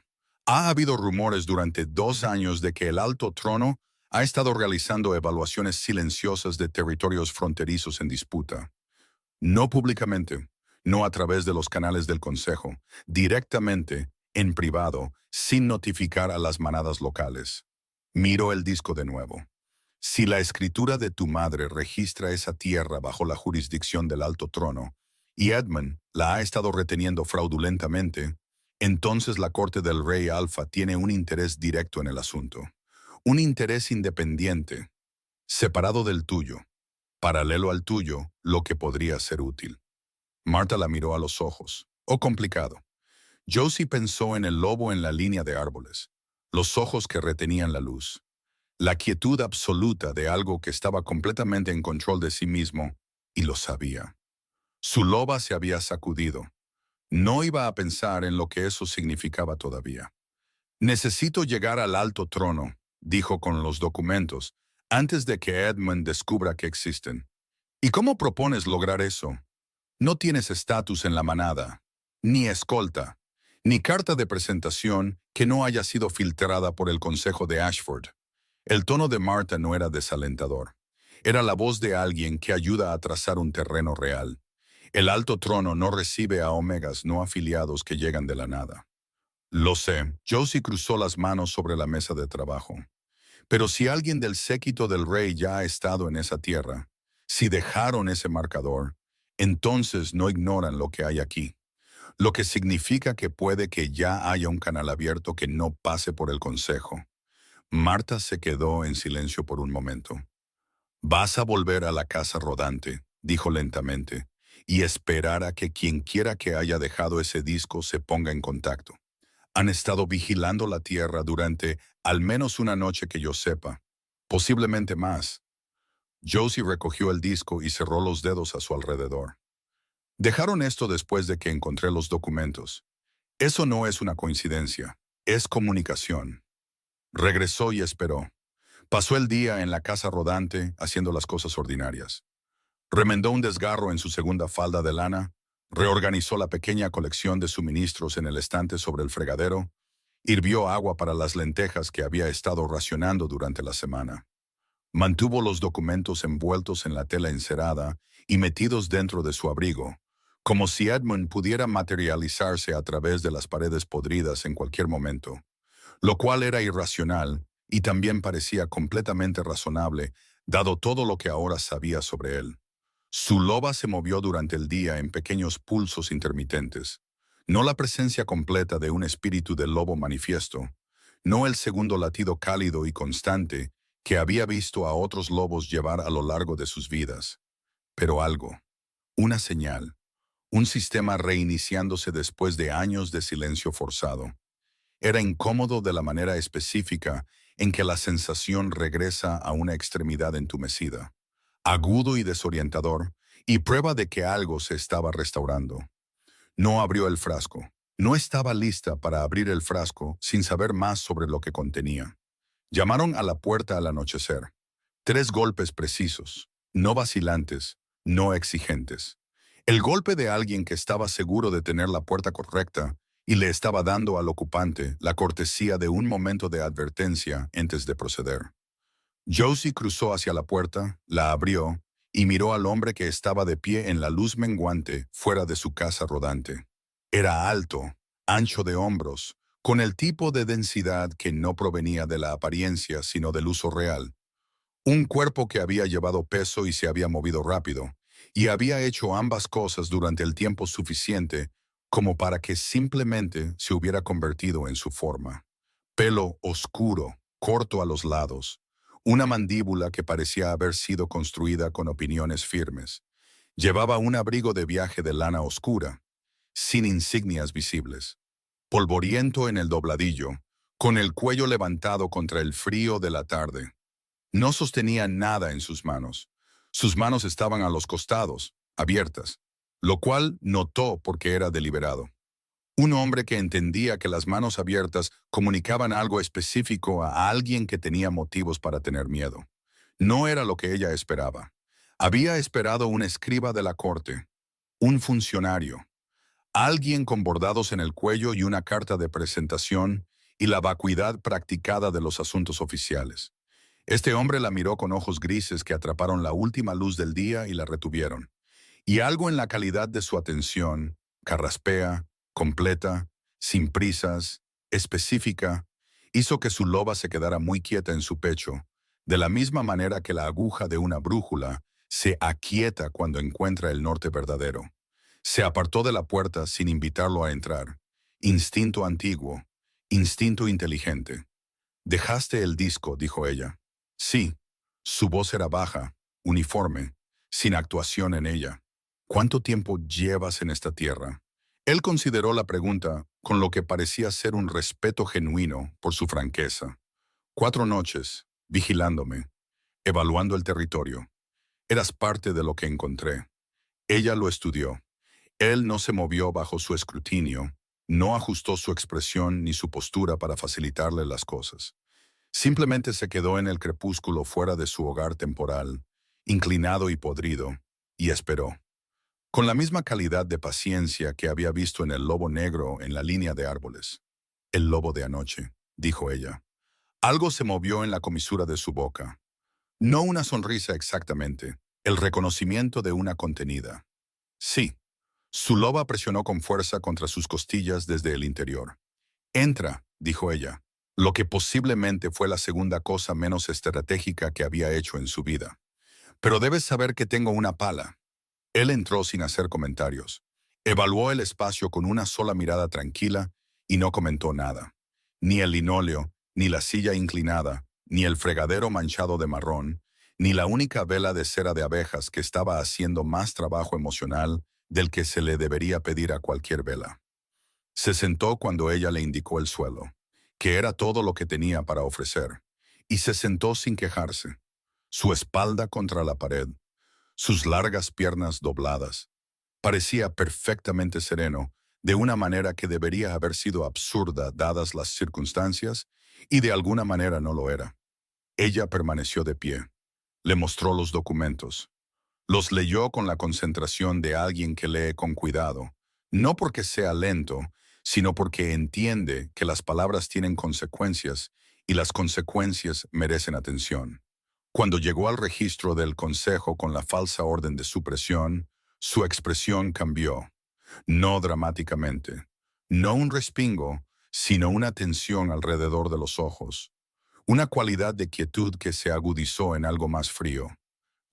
Ha habido rumores durante 2 años de que el Alto Trono ha estado realizando evaluaciones silenciosas de territorios fronterizos en disputa. No públicamente, no a través de los canales del Consejo, directamente, en privado, sin notificar a las manadas locales. Miró el disco de nuevo. Si la escritura de tu madre registra esa tierra bajo la jurisdicción del Alto Trono, y Edmund la ha estado reteniendo fraudulentamente, entonces la corte del rey Alfa tiene un interés directo en el asunto. Un interés independiente, separado del tuyo, paralelo al tuyo, lo que podría ser útil. Marta la miró a los ojos. Oh, complicado. Josie pensó en el lobo en la línea de árboles, los ojos que retenían la luz, la quietud absoluta de algo que estaba completamente en control de sí mismo, y lo sabía. Su loba se había sacudido. No iba a pensar en lo que eso significaba todavía. Necesito llegar al alto trono, dijo con los documentos, antes de que Edmund descubra que existen. ¿Y cómo propones lograr eso? No tienes estatus en la manada, ni escolta, ni carta de presentación que no haya sido filtrada por el Consejo de Ashford. El tono de Marta no era desalentador. Era la voz de alguien que ayuda a trazar un terreno real. El alto trono no recibe a omegas no afiliados que llegan de la nada. Lo sé, Josie cruzó las manos sobre la mesa de trabajo. Pero si alguien del séquito del rey ya ha estado en esa tierra, si dejaron ese marcador, entonces no ignoran lo que hay aquí. Lo que significa que puede que ya haya un canal abierto que no pase por el consejo. Marta se quedó en silencio por un momento. Vas a volver a la casa rodante, dijo lentamente, y esperar a que quien quiera que haya dejado ese disco se ponga en contacto. Han estado vigilando la tierra durante al menos una noche que yo sepa, posiblemente más. Josie recogió el disco y cerró los dedos a su alrededor. Dejaron esto después de que encontré los documentos. Eso no es una coincidencia, es comunicación. Regresó y esperó. Pasó el día en la casa rodante haciendo las cosas ordinarias. Remendó un desgarro en su segunda falda de lana, reorganizó la pequeña colección de suministros en el estante sobre el fregadero, hirvió agua para las lentejas que había estado racionando durante la semana. Mantuvo los documentos envueltos en la tela encerada y metidos dentro de su abrigo, como si Edmund pudiera materializarse a través de las paredes podridas en cualquier momento, lo cual era irracional y también parecía completamente razonable, dado todo lo que ahora sabía sobre él. Su loba se movió durante el día en pequeños pulsos intermitentes, no la presencia completa de un espíritu del lobo manifiesto, no el segundo latido cálido y constante que había visto a otros lobos llevar a lo largo de sus vidas, pero algo, una señal, un sistema reiniciándose después de años de silencio forzado. Era incómodo de la manera específica en que la sensación regresa a una extremidad entumecida, agudo y desorientador, y prueba de que algo se estaba restaurando. No abrió el frasco. No estaba lista para abrir el frasco sin saber más sobre lo que contenía. Llamaron a la puerta al anochecer. 3 golpes precisos, no vacilantes, no exigentes. El golpe de alguien que estaba seguro de tener la puerta correcta y le estaba dando al ocupante la cortesía de un momento de advertencia antes de proceder. Josie cruzó hacia la puerta, la abrió y miró al hombre que estaba de pie en la luz menguante fuera de su casa rodante. Era alto, ancho de hombros, con el tipo de densidad que no provenía de la apariencia sino del uso real. Un cuerpo que había llevado peso y se había movido rápido, y había hecho ambas cosas durante el tiempo suficiente como para que simplemente se hubiera convertido en su forma. Pelo oscuro, corto a los lados, una mandíbula que parecía haber sido construida con opiniones firmes, Llevaba un abrigo de viaje de lana oscura, sin insignias visibles, polvoriento en el dobladillo, con el cuello levantado contra el frío de la tarde. No sostenía nada en sus manos. Sus manos estaban a los costados, abiertas, lo cual notó porque era deliberado. Un hombre que entendía que las manos abiertas comunicaban algo específico a alguien que tenía motivos para tener miedo. No era lo que ella esperaba. Había esperado un escriba de la corte, un funcionario, alguien con bordados en el cuello y una carta de presentación y la vacuidad practicada de los asuntos oficiales. Este hombre la miró con ojos grises que atraparon la última luz del día y la retuvieron. Y algo en la calidad de su atención, carraspea, completa, sin prisas, específica, hizo que su loba se quedara muy quieta en su pecho, de la misma manera que la aguja de una brújula se aquieta cuando encuentra el norte verdadero. Se apartó de la puerta sin invitarlo a entrar. Instinto antiguo, instinto inteligente. «Dejaste el disco», dijo ella. Sí. Su voz era baja, uniforme, sin actuación en ella. «¿Cuánto tiempo llevas en esta tierra?» Él consideró la pregunta con lo que parecía ser un respeto genuino por su franqueza. 4 noches, vigilándome, evaluando el territorio. Eras parte de lo que encontré. Ella lo estudió. Él no se movió bajo su escrutinio, no ajustó su expresión ni su postura para facilitarle las cosas. Simplemente se quedó en el crepúsculo fuera de su hogar temporal, inclinado y podrido, y esperó. Con la misma calidad de paciencia que había visto en el lobo negro en la línea de árboles. «El lobo de anoche», dijo ella. Algo se movió en la comisura de su boca. No una sonrisa exactamente, el reconocimiento de una contenida. Sí. Su loba presionó con fuerza contra sus costillas desde el interior. «Entra», dijo ella, lo que posiblemente fue la segunda cosa menos estratégica que había hecho en su vida. «Pero debes saber que tengo una pala». Él entró sin hacer comentarios. Evaluó el espacio con una sola mirada tranquila y no comentó nada. Ni el linóleo, ni la silla inclinada, ni el fregadero manchado de marrón, ni la única vela de cera de abejas que estaba haciendo más trabajo emocional del que se le debería pedir a cualquier vela. Se sentó cuando ella le indicó el suelo, que era todo lo que tenía para ofrecer, y se sentó sin quejarse, su espalda contra la pared, sus largas piernas dobladas. Parecía perfectamente sereno, de una manera que debería haber sido absurda dadas las circunstancias, y de alguna manera no lo era. Ella permaneció de pie. Le mostró los documentos. Los leyó con la concentración de alguien que lee con cuidado, no porque sea lento, sino porque entiende que las palabras tienen consecuencias y las consecuencias merecen atención. Cuando llegó al registro del consejo con la falsa orden de supresión, su expresión cambió, no dramáticamente, no un respingo, sino una tensión alrededor de los ojos, una cualidad de quietud que se agudizó en algo más frío.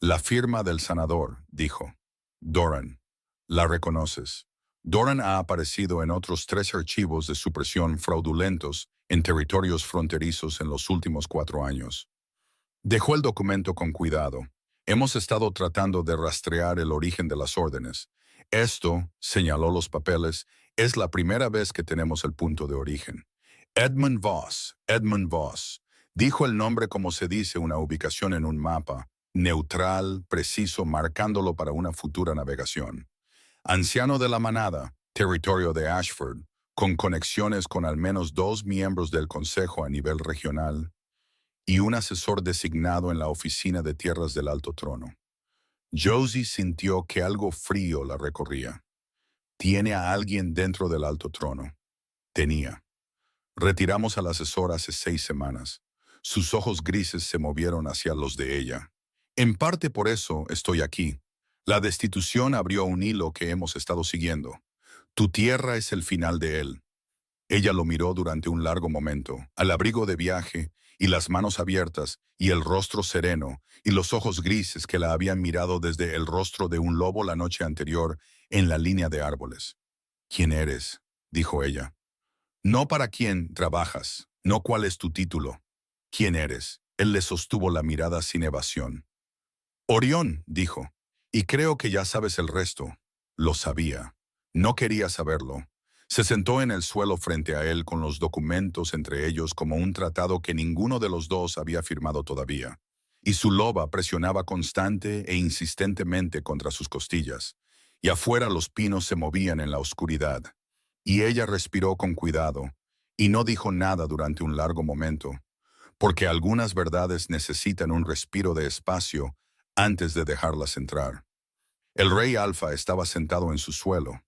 «La firma del sanador», dijo. «Doran. La reconoces». Doran ha aparecido en otros 3 archivos de supresión fraudulentos en territorios fronterizos en los últimos 4 años. Dejó el documento con cuidado. «Hemos estado tratando de rastrear el origen de las órdenes. Esto», señaló los papeles, «es la primera vez que tenemos el punto de origen». Edmund Voss», dijo el nombre como se dice una ubicación en un mapa, neutral, preciso, marcándolo para una futura navegación. Anciano de la manada, territorio de Ashford, con conexiones con al menos 2 miembros del consejo a nivel regional y un asesor designado en la oficina de tierras del Alto Trono. Josie sintió que algo frío la recorría. «Tiene a alguien dentro del Alto Trono». Tenía. Retiramos al asesor hace 6 semanas. Sus ojos grises se movieron hacia los de ella. «En parte por eso estoy aquí. La destitución abrió un hilo que hemos estado siguiendo. Tu tierra es el final de él». Ella lo miró durante un largo momento, al abrigo de viaje, y las manos abiertas, y el rostro sereno, y los ojos grises que la habían mirado desde el rostro de un lobo la noche anterior en la línea de árboles. «¿Quién eres?», dijo ella. «No para quién trabajas, no cuál es tu título. ¿Quién eres?». Él le sostuvo la mirada sin evasión. «Orión», dijo, Y creo que ya sabes el resto. Lo sabía. No quería saberlo. Se sentó en el suelo frente a él con los documentos entre ellos como un tratado que ninguno de los dos había firmado todavía. Y su loba presionaba constante e insistentemente contra sus costillas. Y afuera los pinos se movían en la oscuridad. Y ella respiró con cuidado, y no dijo nada durante un largo momento, porque algunas verdades necesitan un respiro de espacio antes de dejarlas entrar. El rey Alfa estaba sentado en su suelo.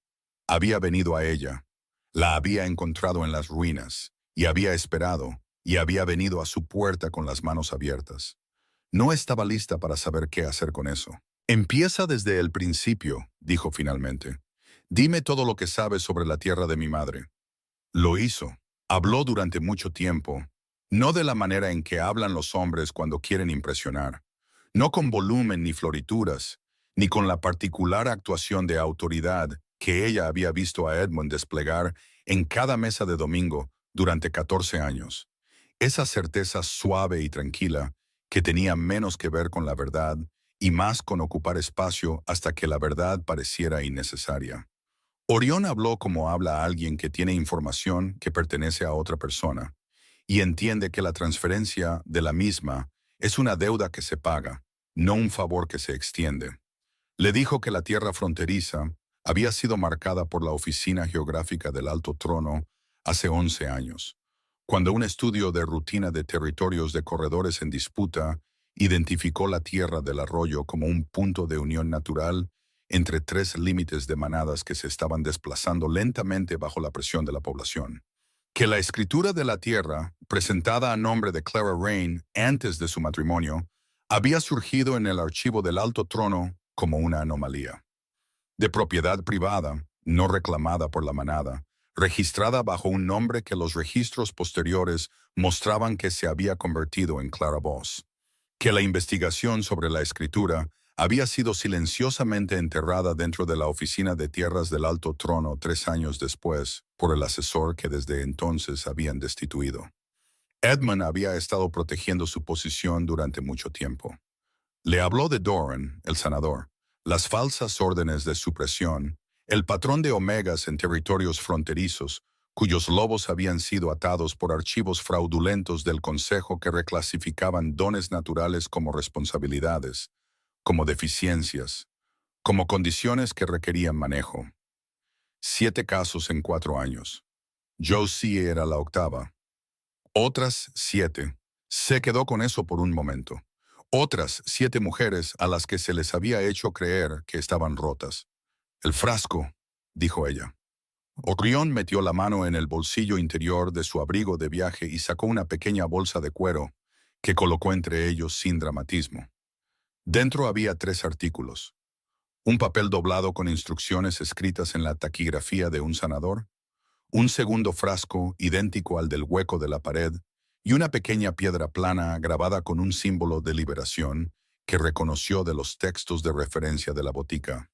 Había venido a ella. La había encontrado en las ruinas, y había esperado, y había venido a su puerta con las manos abiertas. No estaba lista para saber qué hacer con eso. Empieza desde el principio, dijo finalmente. Dime todo lo que sabes sobre la tierra de mi madre. Lo hizo. Habló durante mucho tiempo, no de la manera en que hablan los hombres cuando quieren impresionar, no con volumen ni florituras, ni con la particular actuación de autoridad que ella había visto a Edmund desplegar en cada mesa de domingo durante 14 años. Esa certeza suave y tranquila que tenía menos que ver con la verdad y más con ocupar espacio hasta que la verdad pareciera innecesaria. Orión habló como habla alguien que tiene información que pertenece a otra persona y entiende que la transferencia de la misma es una deuda que se paga, no un favor que se extiende. Le dijo que la tierra fronteriza había sido marcada por la Oficina Geográfica del Alto Trono hace 11 años, cuando un estudio de rutina de territorios de corredores en disputa identificó la tierra del arroyo como un punto de unión natural entre tres límites de manadas que se estaban desplazando lentamente bajo la presión de la población. Que la escritura de la tierra, presentada a nombre de Clara Rain antes de su matrimonio, había surgido en el archivo del Alto Trono como una anomalía. De propiedad privada, no reclamada por la manada, registrada bajo un nombre que los registros posteriores mostraban que se había convertido en Clara Boss. Que la investigación sobre la escritura había sido silenciosamente enterrada dentro de la oficina de tierras del Alto Trono 3 años después por el asesor que desde entonces habían destituido. Edmund había estado protegiendo su posición durante mucho tiempo. Le habló de Doran, el sanador, las falsas órdenes de supresión, el patrón de omegas en territorios fronterizos, cuyos lobos habían sido atados por archivos fraudulentos del Consejo que reclasificaban dones naturales como responsabilidades, como deficiencias, como condiciones que requerían manejo. 7 casos en 4 años. Josie era la octava. Otras 7. Se quedó con eso por un momento. Otras 7 mujeres a las que se les había hecho creer que estaban rotas. El frasco, dijo ella. Orión metió la mano en el bolsillo interior de su abrigo de viaje y sacó una pequeña bolsa de cuero que colocó entre ellos sin dramatismo. Dentro había 3 artículos. Un papel doblado con instrucciones escritas en la taquigrafía de un sanador, un segundo frasco idéntico al del hueco de la pared y una pequeña piedra plana grabada con un símbolo de liberación que reconoció de los textos de referencia de la botica.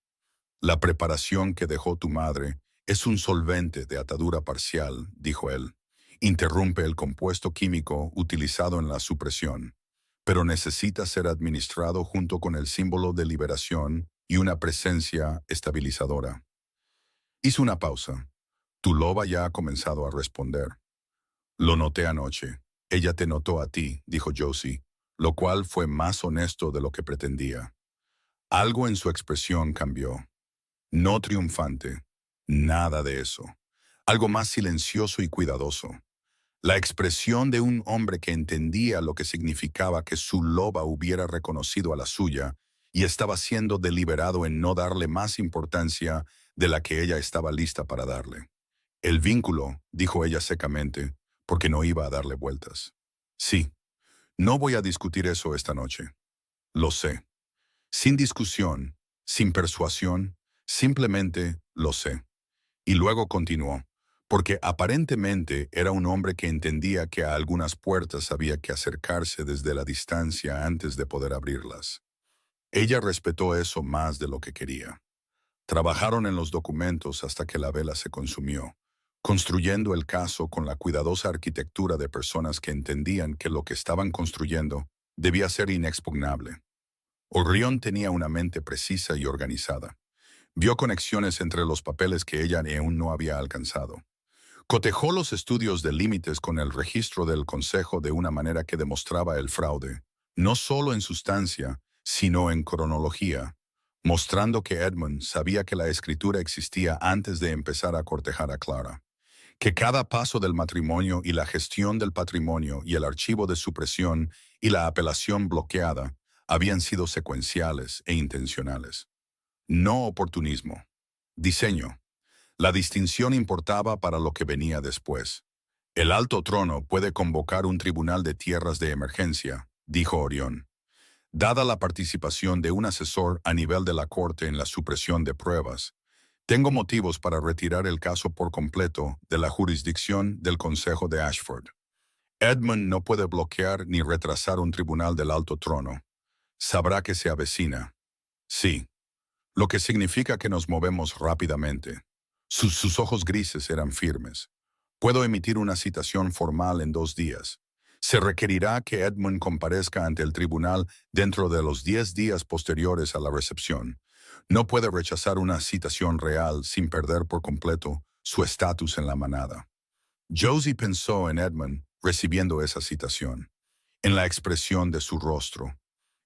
La preparación que dejó tu madre es un solvente de atadura parcial, dijo él. Interrumpe el compuesto químico utilizado en la supresión, pero necesita ser administrado junto con el símbolo de liberación y una presencia estabilizadora. Hizo una pausa. Tu loba ya ha comenzado a responder. Lo noté anoche. Ella te notó a ti, dijo Josie, lo cual fue más honesto de lo que pretendía. Algo en su expresión cambió. No triunfante. Nada de eso. Algo más silencioso y cuidadoso. La expresión de un hombre que entendía lo que significaba que su loba hubiera reconocido a la suya y estaba siendo deliberado en no darle más importancia de la que ella estaba lista para darle. El vínculo, dijo ella secamente, porque no iba a darle vueltas. Sí, no voy a discutir eso esta noche. Lo sé. Sin discusión, sin persuasión, simplemente lo sé. Y luego continuó, porque aparentemente era un hombre que entendía que a algunas puertas había que acercarse desde la distancia antes de poder abrirlas. Ella respetó eso más de lo que quería. Trabajaron en los documentos hasta que la vela se consumió, construyendo el caso con la cuidadosa arquitectura de personas que entendían que lo que estaban construyendo debía ser inexpugnable. Orión tenía una mente precisa y organizada. Vio conexiones entre los papeles que ella aún no había alcanzado. Cotejó los estudios de límites con el registro del Consejo de una manera que demostraba el fraude, no solo en sustancia, sino en cronología, mostrando que Edmund sabía que la escritura existía antes de empezar a cortejar a Clara, que cada paso del matrimonio y la gestión del patrimonio y el archivo de supresión y la apelación bloqueada habían sido secuenciales e intencionales. No oportunismo. Diseño. La distinción importaba para lo que venía después. El alto trono puede convocar un tribunal de tierras de emergencia, dijo Orión. Dada la participación de un asesor a nivel de la Corte en la supresión de pruebas, tengo motivos para retirar el caso por completo de la jurisdicción del Consejo de Ashford. Edmund no puede bloquear ni retrasar un tribunal del alto trono. Sabrá que se avecina. Sí, lo que significa que nos movemos rápidamente. Sus ojos grises eran firmes. Puedo emitir una citación formal en 2 días. Se requerirá que Edmund comparezca ante el tribunal dentro de los 10 días posteriores a la recepción. No puede rechazar una citación real sin perder por completo su estatus en la manada. Josie pensó en Edmund recibiendo esa citación, en la expresión de su rostro.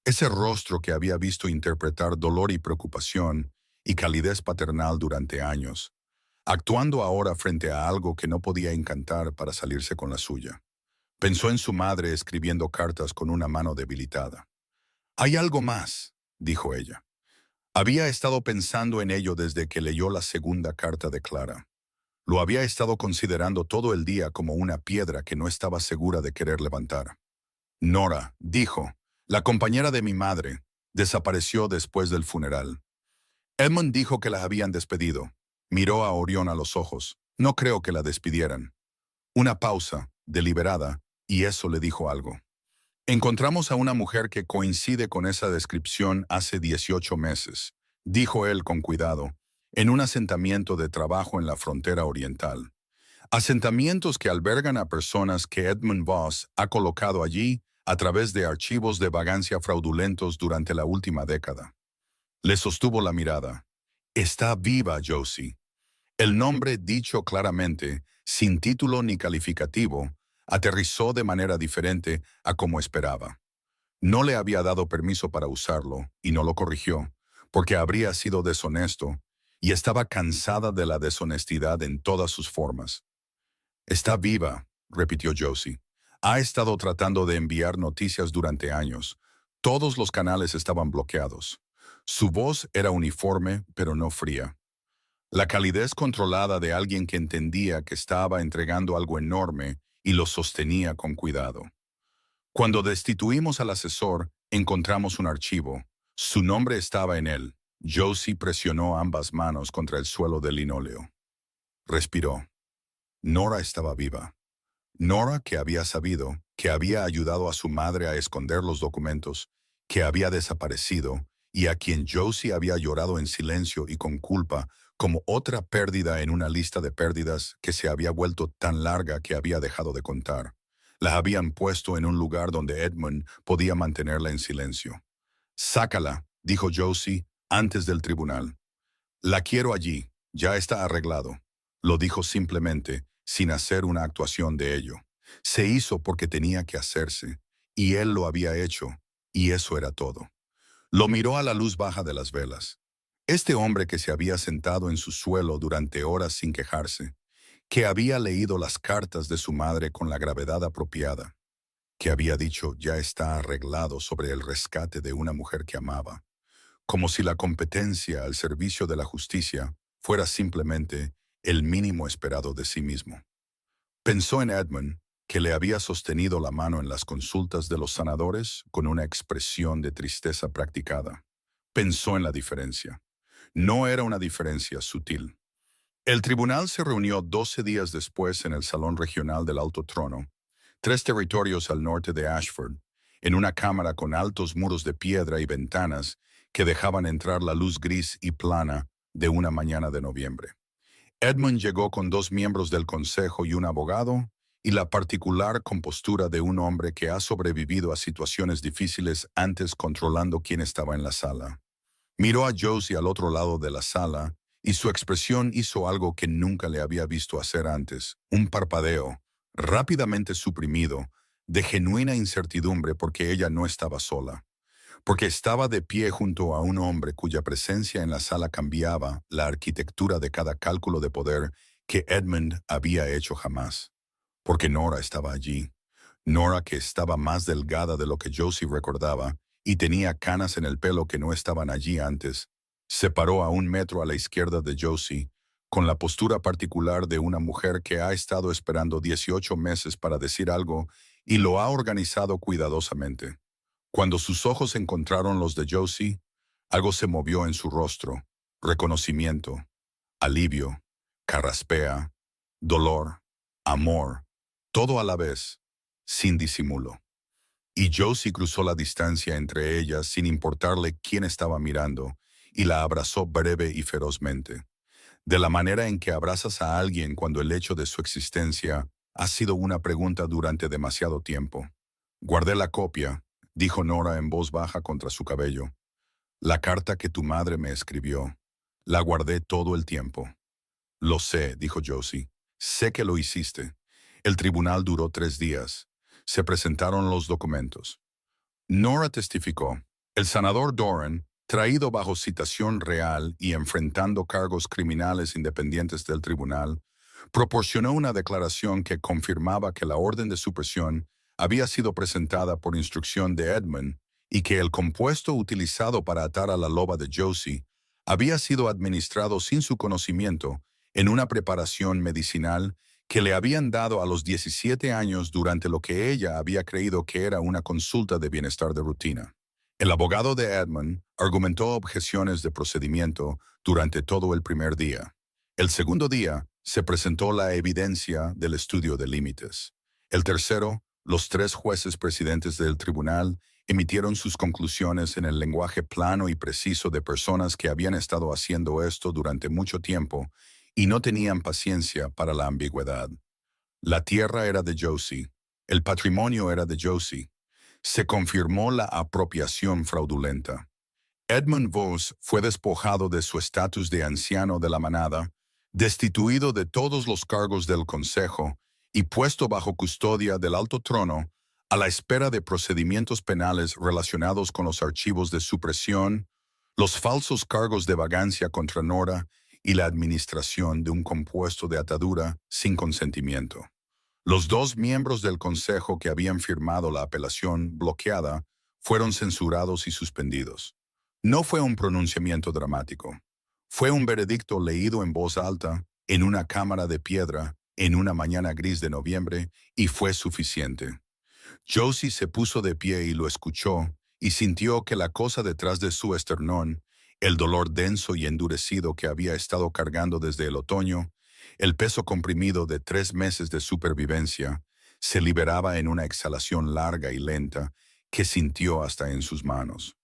Ese rostro que había visto interpretar dolor y preocupación y calidez paternal durante años, actuando ahora frente a algo que no podía encantar para salirse con la suya. Pensó en su madre escribiendo cartas con una mano debilitada. «Hay algo más», dijo ella. Había estado pensando en ello desde que leyó la segunda carta de Clara. Lo había estado considerando todo el día como una piedra que no estaba segura de querer levantar. «Nora», dijo, «la compañera de mi madre, desapareció después del funeral». Edmund dijo que la habían despedido. Miró a Orión a los ojos. «No creo que la despidieran». Una pausa, deliberada, y eso le dijo algo. «Encontramos a una mujer que coincide con esa descripción hace 18 meses», dijo él con cuidado, «en un asentamiento de trabajo en la frontera oriental. Asentamientos que albergan a personas que Edmund Voss ha colocado allí a través de archivos de vagancia fraudulentos durante la última década». Le sostuvo la mirada. «Está viva, Josie». El nombre, dicho claramente, sin título ni calificativo, aterrizó de manera diferente a como esperaba. No le había dado permiso para usarlo, y no lo corrigió, porque habría sido deshonesto, y estaba cansada de la deshonestidad en todas sus formas. «Está viva», repitió Josie. «Ha estado tratando de enviar noticias durante años. Todos los canales estaban bloqueados. Su voz era uniforme, pero no fría. La calidez controlada de alguien que entendía que estaba entregando algo enorme y lo sostenía con cuidado. Cuando destituimos al asesor, encontramos un archivo. Su nombre estaba en él». Josie presionó ambas manos contra el suelo de linóleo. Respiró. Nora estaba viva. Nora, que había sabido, que había ayudado a su madre a esconder los documentos, que había desaparecido y a quien Josie había llorado en silencio y con culpa como otra pérdida en una lista de pérdidas que se había vuelto tan larga que había dejado de contar. La habían puesto en un lugar donde Edmund podía mantenerla en silencio. «Sácala», dijo Josie, antes del tribunal. «La quiero allí, ya está arreglado». Lo dijo simplemente, sin hacer una actuación de ello. Se hizo porque tenía que hacerse, y él lo había hecho, y eso era todo. Lo miró a la luz baja de las velas. Este hombre que se había sentado en su suelo durante horas sin quejarse, que había leído las cartas de su madre con la gravedad apropiada, que había dicho ya está arreglado sobre el rescate de una mujer que amaba, como si la competencia al servicio de la justicia fuera simplemente el mínimo esperado de sí mismo. Pensó en Edmund, que le había sostenido la mano en las consultas de los sanadores con una expresión de tristeza practicada. Pensó en la diferencia. No era una diferencia sutil. El tribunal se reunió 12 días después en el Salón Regional del Alto Trono, 3 territorios al norte de Ashford, en una cámara con altos muros de piedra y ventanas que dejaban entrar la luz gris y plana de una mañana de noviembre. Edmund llegó con 2 miembros del consejo y un abogado, y la particular compostura de un hombre que ha sobrevivido a situaciones difíciles antes controlando quién estaba en la sala. Miró a Josie al otro lado de la sala y su expresión hizo algo que nunca le había visto hacer antes, un parpadeo, rápidamente suprimido, de genuina incertidumbre porque ella no estaba sola, porque estaba de pie junto a un hombre cuya presencia en la sala cambiaba la arquitectura de cada cálculo de poder que Edmund había hecho jamás. Porque Nora estaba allí. Nora, que estaba más delgada de lo que Josie recordaba y tenía canas en el pelo que no estaban allí antes, se paró a 1 metro a la izquierda de Josie, con la postura particular de una mujer que ha estado esperando 18 meses para decir algo y lo ha organizado cuidadosamente. Cuando sus ojos encontraron los de Josie, algo se movió en su rostro: reconocimiento, alivio, carraspea, dolor, amor, todo a la vez, sin disimulo. Y Josie cruzó la distancia entre ellas sin importarle quién estaba mirando, y la abrazó breve y ferozmente, de la manera en que abrazas a alguien cuando el hecho de su existencia ha sido una pregunta durante demasiado tiempo. Guardé la copia, dijo Nora en voz baja contra su cabello. La carta que tu madre me escribió. La guardé todo el tiempo. Lo sé, dijo Josie. Sé que lo hiciste. El tribunal duró 3 días. Se presentaron los documentos. Nora testificó. El senador Doran, traído bajo citación real y enfrentando cargos criminales independientes del tribunal, proporcionó una declaración que confirmaba que la orden de supresión había sido presentada por instrucción de Edmund y que el compuesto utilizado para atar a la loba de Josie había sido administrado sin su conocimiento en una preparación medicinal que le habían dado a los 17 años durante lo que ella había creído que era una consulta de bienestar de rutina. El abogado de Edmund argumentó objeciones de procedimiento durante todo el primer día. El segundo día se presentó la evidencia del estudio de límites. El tercero, los 3 jueces presidentes del tribunal emitieron sus conclusiones en el lenguaje plano y preciso de personas que habían estado haciendo esto durante mucho tiempo y no tenían paciencia para la ambigüedad. La tierra era de Josie. El patrimonio era de Josie. Se confirmó la apropiación fraudulenta. Edmund Voss fue despojado de su estatus de anciano de la manada, destituido de todos los cargos del consejo y puesto bajo custodia del alto trono a la espera de procedimientos penales relacionados con los archivos de supresión, los falsos cargos de vagancia contra Nora y la administración de un compuesto de atadura sin consentimiento. Los 2 miembros del consejo que habían firmado la apelación bloqueada fueron censurados y suspendidos. No fue un pronunciamiento dramático. Fue un veredicto leído en voz alta, en una cámara de piedra, en una mañana gris de noviembre, y fue suficiente. Josie se puso de pie y lo escuchó, y sintió que la cosa detrás de su esternón, el dolor denso y endurecido que había estado cargando desde el otoño, el peso comprimido de 3 meses de supervivencia, se liberaba en una exhalación larga y lenta que sintió hasta en sus manos.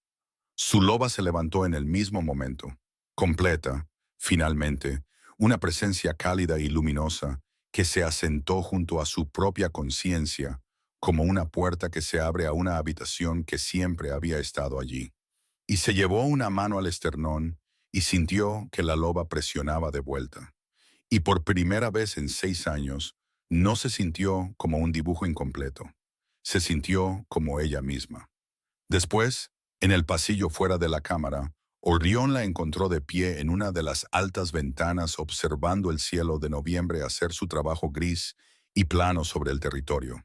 Su loba se levantó en el mismo momento, completa, finalmente, una presencia cálida y luminosa que se asentó junto a su propia conciencia, como una puerta que se abre a una habitación que siempre había estado allí. Y se llevó una mano al esternón y sintió que la loba presionaba de vuelta. Y por primera vez en 6 años, no se sintió como un dibujo incompleto. Se sintió como ella misma. Después, en el pasillo fuera de la cámara, Orión la encontró de pie en una de las altas ventanas observando el cielo de noviembre hacer su trabajo gris y plano sobre el territorio.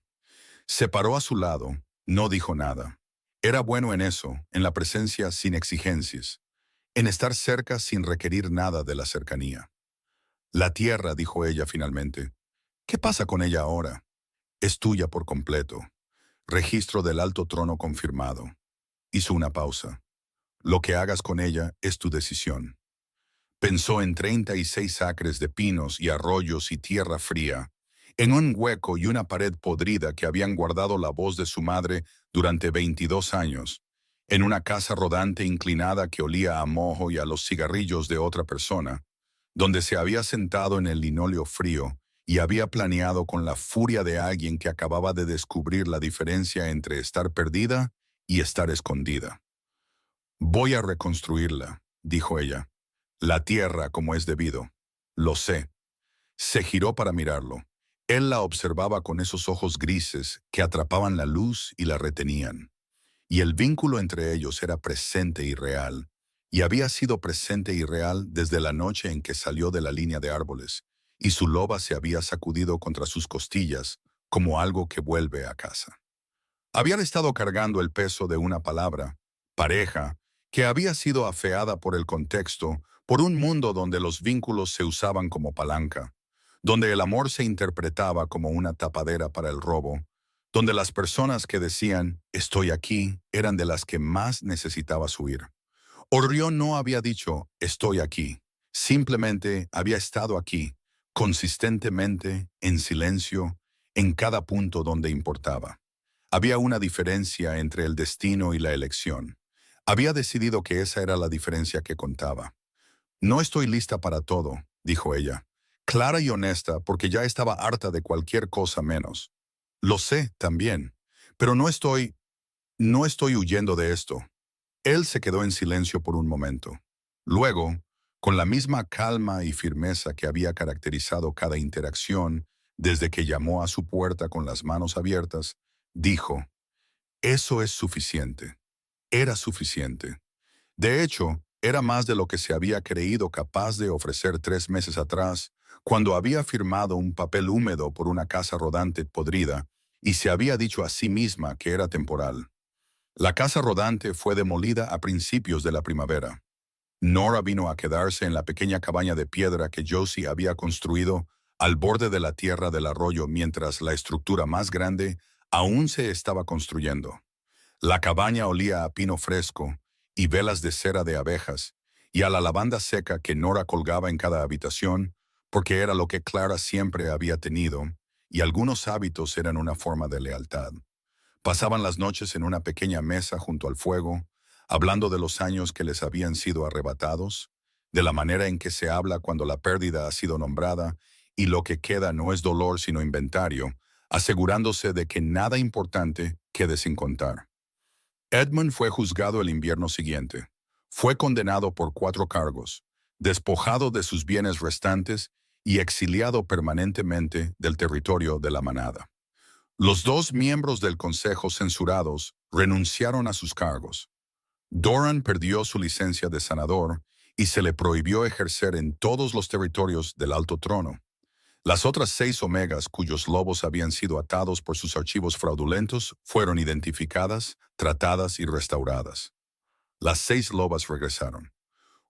Se paró a su lado, no dijo nada. Era bueno en eso, en la presencia sin exigencias, en estar cerca sin requerir nada de la cercanía. La tierra, dijo ella finalmente. ¿Qué pasa con ella ahora? Es tuya por completo. Registro del alto trono confirmado. Hizo una pausa. Lo que hagas con ella es tu decisión. Pensó en 36 acres de pinos y arroyos y tierra fría, en un hueco y una pared podrida que habían guardado la voz de su madre durante 22 años, en una casa rodante inclinada que olía a mojo y a los cigarrillos de otra persona, donde se había sentado en el linóleo frío y había planeado con la furia de alguien que acababa de descubrir la diferencia entre estar perdida y estar escondida. «Voy a reconstruirla», dijo ella. «La tierra como es debido. Lo sé». Se giró para mirarlo. Él la observaba con esos ojos grises que atrapaban la luz y la retenían. Y el vínculo entre ellos era presente y real, y había sido presente y real desde la noche en que salió de la línea de árboles, y su loba se había sacudido contra sus costillas como algo que vuelve a casa. Habían estado cargando el peso de una palabra, pareja, que había sido afeada por el contexto, por un mundo donde los vínculos se usaban como palanca, donde el amor se interpretaba como una tapadera para el robo, donde las personas que decían «estoy aquí» eran de las que más necesitabas huir. Orión no había dicho «estoy aquí», simplemente había estado aquí, consistentemente, en silencio, en cada punto donde importaba. Había una diferencia entre el destino y la elección. Había decidido que esa era la diferencia que contaba. «No estoy lista para todo», dijo ella, clara y honesta porque ya estaba harta de cualquier cosa menos. «Lo sé también, pero no estoy huyendo de esto». Él se quedó en silencio por un momento. Luego, con la misma calma y firmeza que había caracterizado cada interacción desde que llamó a su puerta con las manos abiertas, dijo, «Eso es suficiente». Era suficiente. De hecho, era más de lo que se había creído capaz de ofrecer 3 meses atrás, cuando había firmado un papel húmedo por una casa rodante podrida y se había dicho a sí misma que era temporal. La casa rodante fue demolida a principios de la primavera. Nora vino a quedarse en la pequeña cabaña de piedra que Josie había construido al borde de la tierra del arroyo mientras la estructura más grande aún se estaba construyendo. La cabaña olía a pino fresco y velas de cera de abejas y a la lavanda seca que Nora colgaba en cada habitación porque era lo que Clara siempre había tenido y algunos hábitos eran una forma de lealtad. Pasaban las noches en una pequeña mesa junto al fuego, hablando de los años que les habían sido arrebatados, de la manera en que se habla cuando la pérdida ha sido nombrada y lo que queda no es dolor sino inventario, asegurándose de que nada importante quede sin contar. Edmund fue juzgado el invierno siguiente. Fue condenado por 4 cargos, despojado de sus bienes restantes y exiliado permanentemente del territorio de la manada. Los 2 miembros del consejo censurados renunciaron a sus cargos. Doran perdió su licencia de sanador y se le prohibió ejercer en todos los territorios del alto trono. Las otras 6 omegas cuyos lobos habían sido atados por sus archivos fraudulentos fueron identificadas, tratadas y restauradas. Las 6 lobas regresaron.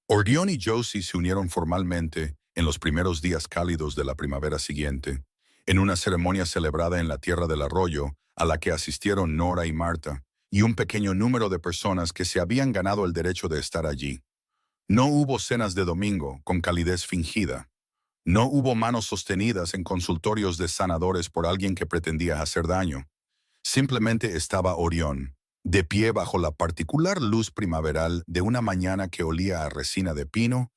Orión y Josie se unieron formalmente en los primeros días cálidos de la primavera siguiente, en una ceremonia celebrada en la tierra del arroyo a la que asistieron Nora y Marta, y un pequeño número de personas que se habían ganado el derecho de estar allí. No hubo cenas de domingo con calidez fingida. No hubo manos sostenidas en consultorios de sanadores por alguien que pretendía hacer daño. Simplemente estaba Orión, de pie bajo la particular luz primaveral de una mañana que olía a resina de pino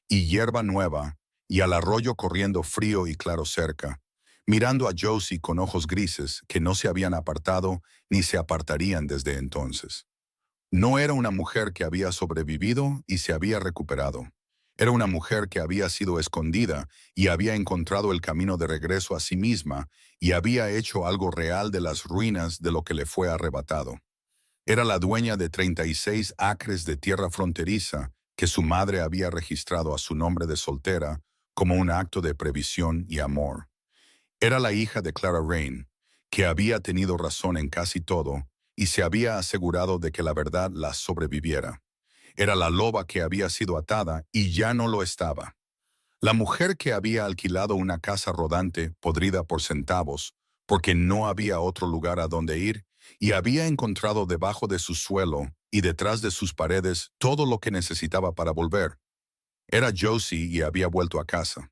y hierba nueva, y al arroyo corriendo frío y claro cerca, mirando a Josie con ojos grises que no se habían apartado ni se apartarían desde entonces. No era una mujer que había sobrevivido y se había recuperado. Era una mujer que había sido escondida y había encontrado el camino de regreso a sí misma y había hecho algo real de las ruinas de lo que le fue arrebatado. Era la dueña de 36 acres de tierra fronteriza que su madre había registrado a su nombre de soltera como un acto de previsión y amor. Era la hija de Clara Rain, que había tenido razón en casi todo y se había asegurado de que la verdad la sobreviviera. Era la loba que había sido atada y ya no lo estaba. La mujer que había alquilado una casa rodante podrida por centavos, porque no había otro lugar a donde ir, y había encontrado debajo de su suelo y detrás de sus paredes todo lo que necesitaba para volver. Era Josie y había vuelto a casa.